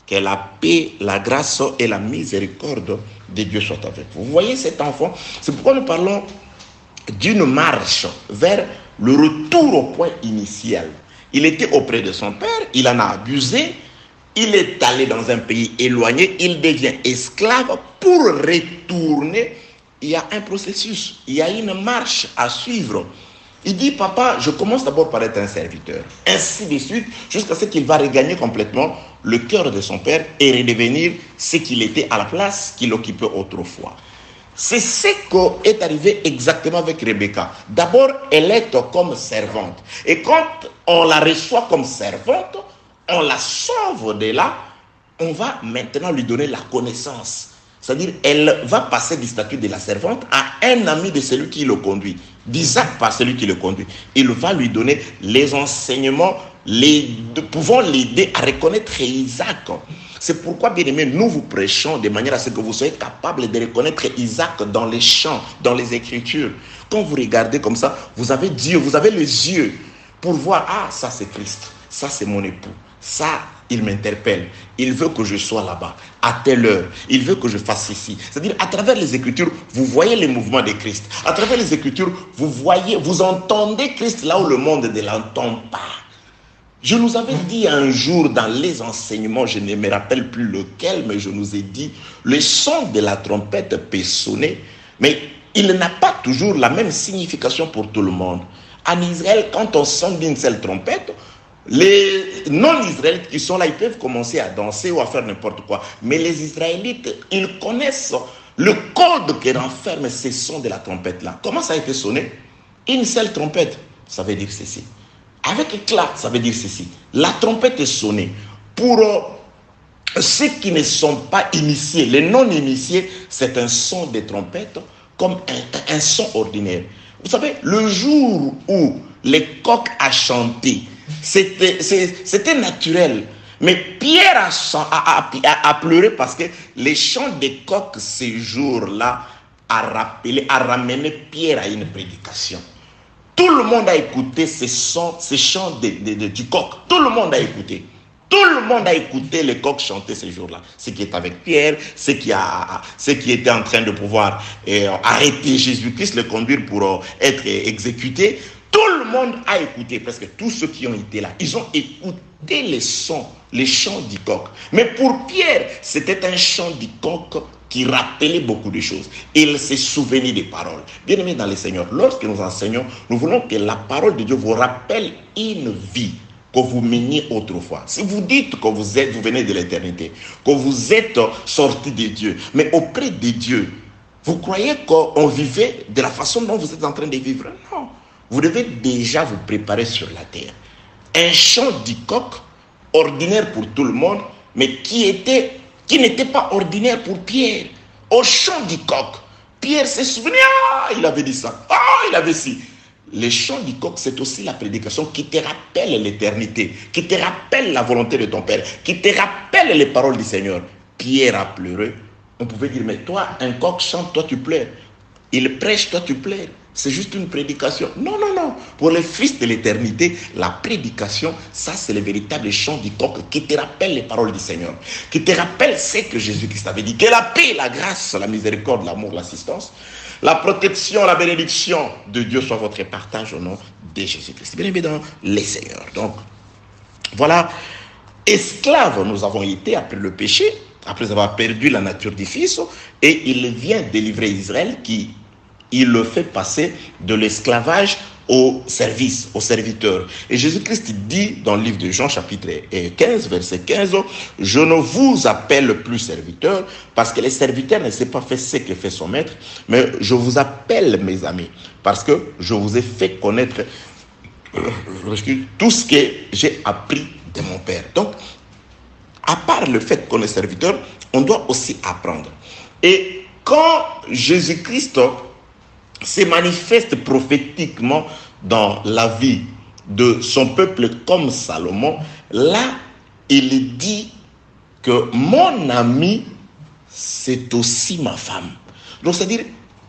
Speaker 1: Que la paix, la grâce et la miséricorde de Dieu soient avec vous. Vous voyez cet enfant? C'est pourquoi nous parlons d'une marche vers le retour au point initial. Il était auprès de son père, il en a abusé, il est allé dans un pays éloigné, il devient esclave. Pour retourner, il y a un processus, il y a une marche à suivre. Il dit, papa, je commence d'abord par être un serviteur. Ainsi de suite, jusqu'à ce qu'il va regagner complètement le cœur de son père et redevenir ce qu'il était à la place qu'il occupait autrefois. C'est ce qui est arrivé exactement avec Rebecca. D'abord, elle est comme servante. Et quand on la reçoit comme servante, on la sauve de là, on va maintenant lui donner la connaissance. C'est-à-dire, elle va passer du statut de la servante à un ami de celui qui le conduit. D'Isaac par celui qui le conduit. Il va lui donner les enseignements pouvant l'aider à reconnaître Isaac. C'est pourquoi, bien aimé, nous vous prêchons de manière à ce que vous soyez capable de reconnaître Isaac dans les chants, dans les Écritures. Quand vous regardez comme ça, vous avez Dieu, vous avez les yeux pour voir, ah, ça c'est Christ, ça c'est mon époux, ça, il m'interpelle, il veut que je sois là-bas, à telle heure, il veut que je fasse ceci. C'est-à-dire, à travers les Écritures, vous voyez les mouvements de Christ. À travers les Écritures, vous entendez Christ là où le monde ne l'entend pas. Je nous avais dit un jour dans les enseignements, je ne me rappelle plus lequel, mais je nous ai dit, le son de la trompette peut sonner, mais il n'a pas toujours la même signification pour tout le monde. En Israël, quand on sonne d'une seule trompette, les non-israélites qui sont là, ils peuvent commencer à danser ou à faire n'importe quoi. Mais les Israélites, ils connaissent le code qui renferme ces sons de la trompette-là. Comment ça a été sonné? Une seule trompette, ça veut dire ceci. Avec éclat, ça veut dire ceci. La trompette est sonnée. Pour ceux qui ne sont pas initiés, les non-initiés, c'est un son de trompette comme un son ordinaire. Vous savez, le jour où les coqs a chanté, c'était naturel. Mais Pierre a pleuré parce que les chants des coqs ces jours-là a ramené Pierre à une prédication. Tout le monde a écouté ces chants du coq. Tout le monde a écouté. Tout le monde a écouté les coqs chanter ces jours-là. Ce qui est avec Pierre, ce qui était en train de pouvoir arrêter Jésus-Christ, le conduire pour être exécuté. Tout le monde a écouté, presque tous ceux qui ont été là. Ils ont écouté les chants du coq. Mais pour Pierre, c'était un chant du coq qui rappelait beaucoup de choses. Il se souvenait des paroles. Bien aimés dans le Seigneur, lorsque nous enseignons, nous voulons que la parole de Dieu vous rappelle une vie que vous meniez autrefois. Si vous dites que vous venez de l'éternité, que vous êtes sorti de Dieu, mais auprès de Dieu, vous croyez qu'on vivait de la façon dont vous êtes en train de vivre? Non. Vous devez déjà vous préparer sur la terre. Un chant du coq, ordinaire pour tout le monde, mais qui n'était pas ordinaire pour Pierre. Au chant du coq, Pierre s'est souvenu, il avait dit ça, il avait dit. Le chant du coq, c'est aussi la prédication qui te rappelle l'éternité, qui te rappelle la volonté de ton Père, qui te rappelle les paroles du Seigneur. Pierre a pleuré. On pouvait dire, mais toi, un coq chante, toi tu pleures. Il prêche, toi tu pleures. C'est juste une prédication. Non, non, non. Pour les fils de l'éternité, la prédication, ça c'est le véritable chant du coq qui te rappelle les paroles du Seigneur, qui te rappelle ce que Jésus-Christ avait dit, que la paix, la grâce, la miséricorde, l'amour, l'assistance, la protection, la bénédiction de Dieu soit votre partage au nom de Jésus-Christ. Bien aimé dans les seigneurs. Donc, voilà, esclaves nous avons été après le péché, après avoir perdu la nature du Fils, et il vient délivrer Israël il le fait passer de l'esclavage au service, au serviteur. Et Jésus-Christ dit dans le livre de Jean, chapitre 15, verset 15, « Je ne vous appelle plus serviteur, parce que le serviteur ne sait pas faire ce que fait son maître, mais je vous appelle mes amis, parce que je vous ai fait connaître tout ce que j'ai appris de mon Père. » Donc, à part le fait qu'on est serviteur, on doit aussi apprendre. Et quand Jésus-Christ se manifeste prophétiquement dans la vie de son peuple comme Salomon, là, il dit que mon ami, c'est aussi ma femme. Donc, c'est-à-dire,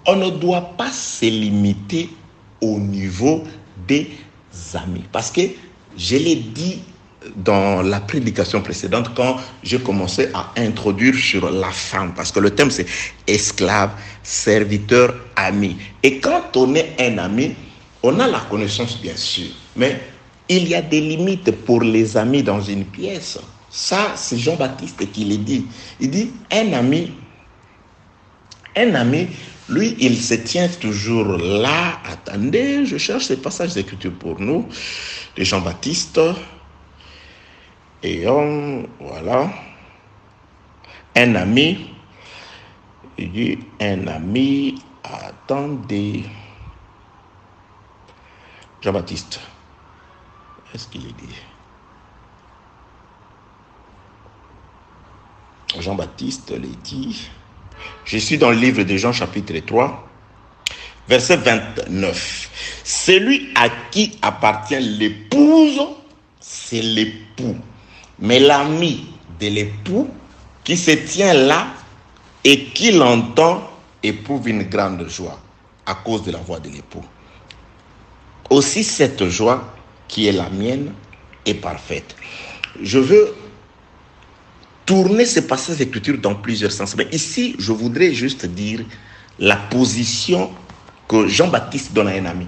Speaker 1: on ne doit pas se limiter au niveau des amis. Parce que, je l'ai dit dans la prédication précédente, quand j'ai commencé à introduire sur la femme, parce que le thème c'est esclave, serviteur, ami. Et quand on est un ami, on a la connaissance bien sûr, mais il y a des limites pour les amis dans une pièce. Ça, c'est Jean-Baptiste qui le dit. Il dit, un ami, lui, il se tient toujours là. Attendez, je cherche ces passages d'écriture pour nous, de Jean-Baptiste. Et voilà. Un ami, il dit, un ami, attendez. Jean-Baptiste, est-ce qu'il est dit? Jean-Baptiste le dit. Je suis dans le livre de Jean chapitre 3, verset 29. Celui à qui appartient l'épouse, c'est l'époux. Mais l'ami de l'époux qui se tient là et qui l'entend éprouve une grande joie à cause de la voix de l'époux. Aussi cette joie qui est la mienne est parfaite. Je veux tourner ce passage d'écriture dans plusieurs sens. Mais ici, je voudrais juste dire la position que Jean-Baptiste donne à un ami.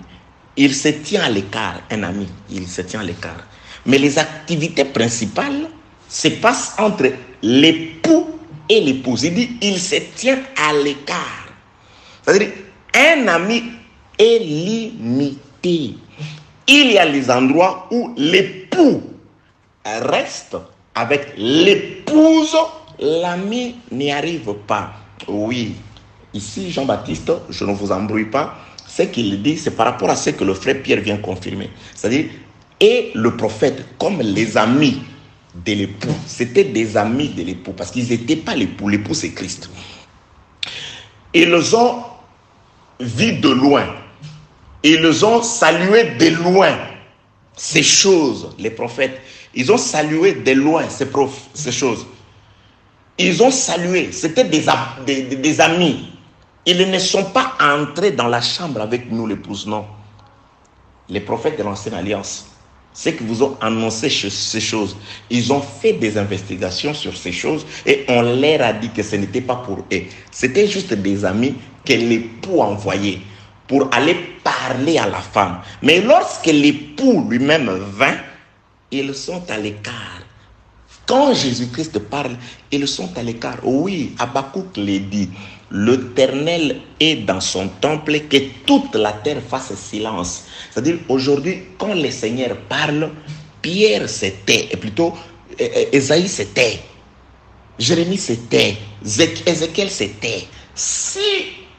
Speaker 1: Il se tient à l'écart, un ami, il se tient à l'écart. Mais les activités principales se passent entre l'époux et l'épouse. Il dit, il se tient à l'écart. C'est-à-dire, un ami est limité. Il y a les endroits où l'époux reste avec l'épouse, l'ami n'y arrive pas. Oui, ici Jean-Baptiste, je ne vous embrouille pas, ce qu'il dit, c'est par rapport à ce que le frère Pierre vient confirmer. C'est-à-dire, et le prophète, comme les amis de l'époux, c'était des amis de l'époux, parce qu'ils n'étaient pas l'époux, l'époux c'est Christ. Ils ont vu de loin, ils ont salué de loin ces choses, les prophètes. Ils ont salué de loin ces choses. Ils ont salué, c'était des amis. Ils ne sont pas entrés dans la chambre avec nous, l'épouse, non. Les prophètes de l'Ancienne Alliance, ceux qui vous ont annoncé ces choses, ils ont fait des investigations sur ces choses et on leur a dit que ce n'était pas pour eux. C'était juste des amis que l'époux envoyait pour aller parler à la femme. Mais lorsque l'époux lui-même vint, ils sont à l'écart. Quand Jésus-Christ parle, ils sont à l'écart. Oui, Habakkuk le dit. L'Éternel est dans son temple, que toute la terre fasse silence. C'est-à-dire, aujourd'hui, quand le Seigneur parle, Pierre se tait, et plutôt, Ésaïe se tait, Jérémie se tait, Ézéchiel se tait. Si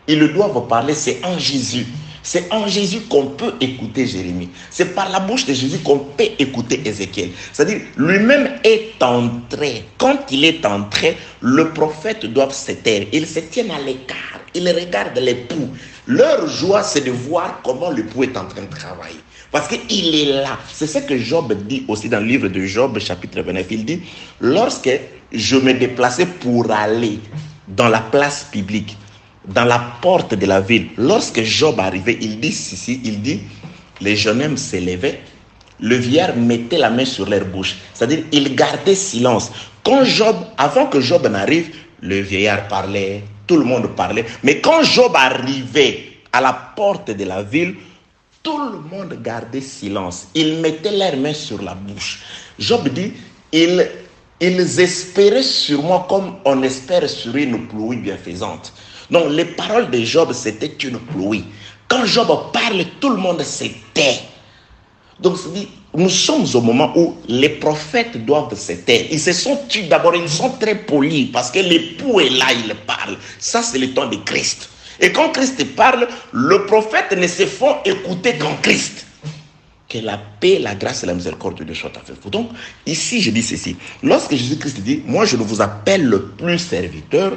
Speaker 1: ils doivent parler, c'est en Jésus. C'est en Jésus qu'on peut écouter Jérémie. C'est par la bouche de Jésus qu'on peut écouter Ézéchiel. C'est-à-dire, lui-même est entré. Quand il est entré, le prophète doit se taire. Ils se tiennent à l'écart. Ils regardent l'époux. Leur joie, c'est de voir comment l'époux est en train de travailler. Parce qu'il est là. C'est ce que Job dit aussi dans le livre de Job, chapitre 29. Il dit, lorsque je me déplaçais pour aller dans la place publique, dans la porte de la ville, lorsque Job arrivait, il dit, les jeunes hommes s'élevaient, le vieillard mettait la main sur leur bouche. C'est-à-dire, il gardait silence. Avant que Job n'arrive, le vieillard parlait, tout le monde parlait. Mais quand Job arrivait à la porte de la ville, tout le monde gardait silence. Ils mettaient leurs mains sur la bouche. Job dit, ils espéraient sur moi comme on espère sur une pluie bienfaisante. Donc, les paroles de Job, c'était une pluie. Quand Job parle, tout le monde se tait. Donc, nous sommes au moment où les prophètes doivent se taire. Ils se sont tués d'abord, ils sont très polis parce que l'époux est là, il parle. Ça, c'est le temps de Christ. Et quand Christ parle, le prophète ne se font écouter qu'en Christ. Que la paix, la grâce et la miséricorde de Dieu soient avec vous. Donc, ici, je dis ceci. Lorsque Jésus-Christ dit, moi, je ne vous appelle plus serviteur,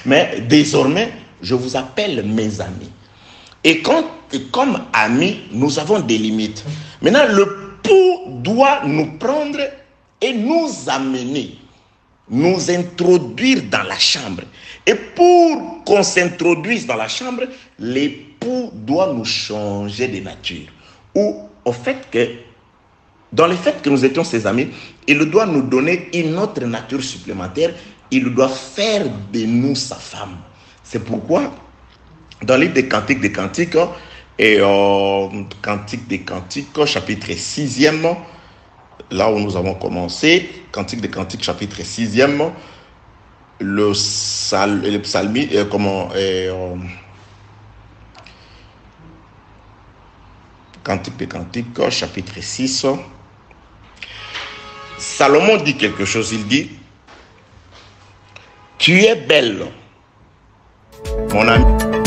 Speaker 1: mais désormais, je vous appelle mes amis. Et comme amis, nous avons des limites. Maintenant, le pour doit nous prendre et nous amener, nous introduire dans la chambre. Et pour qu'on s'introduise dans la chambre, l'époux doit nous changer de nature. Ou au fait que, dans le fait que nous étions ses amis, il doit nous donner une autre nature supplémentaire. Il doit faire de nous sa femme. C'est pourquoi, dans le livre des Cantiques, et Cantique des Cantiques, chapitre 6e, là où nous avons commencé, Cantique des Cantiques, chapitre 6e, le psalmiste, Cantique des Cantiques, chapitre 6, Salomon dit quelque chose, il dit, tu es belle, mon ami.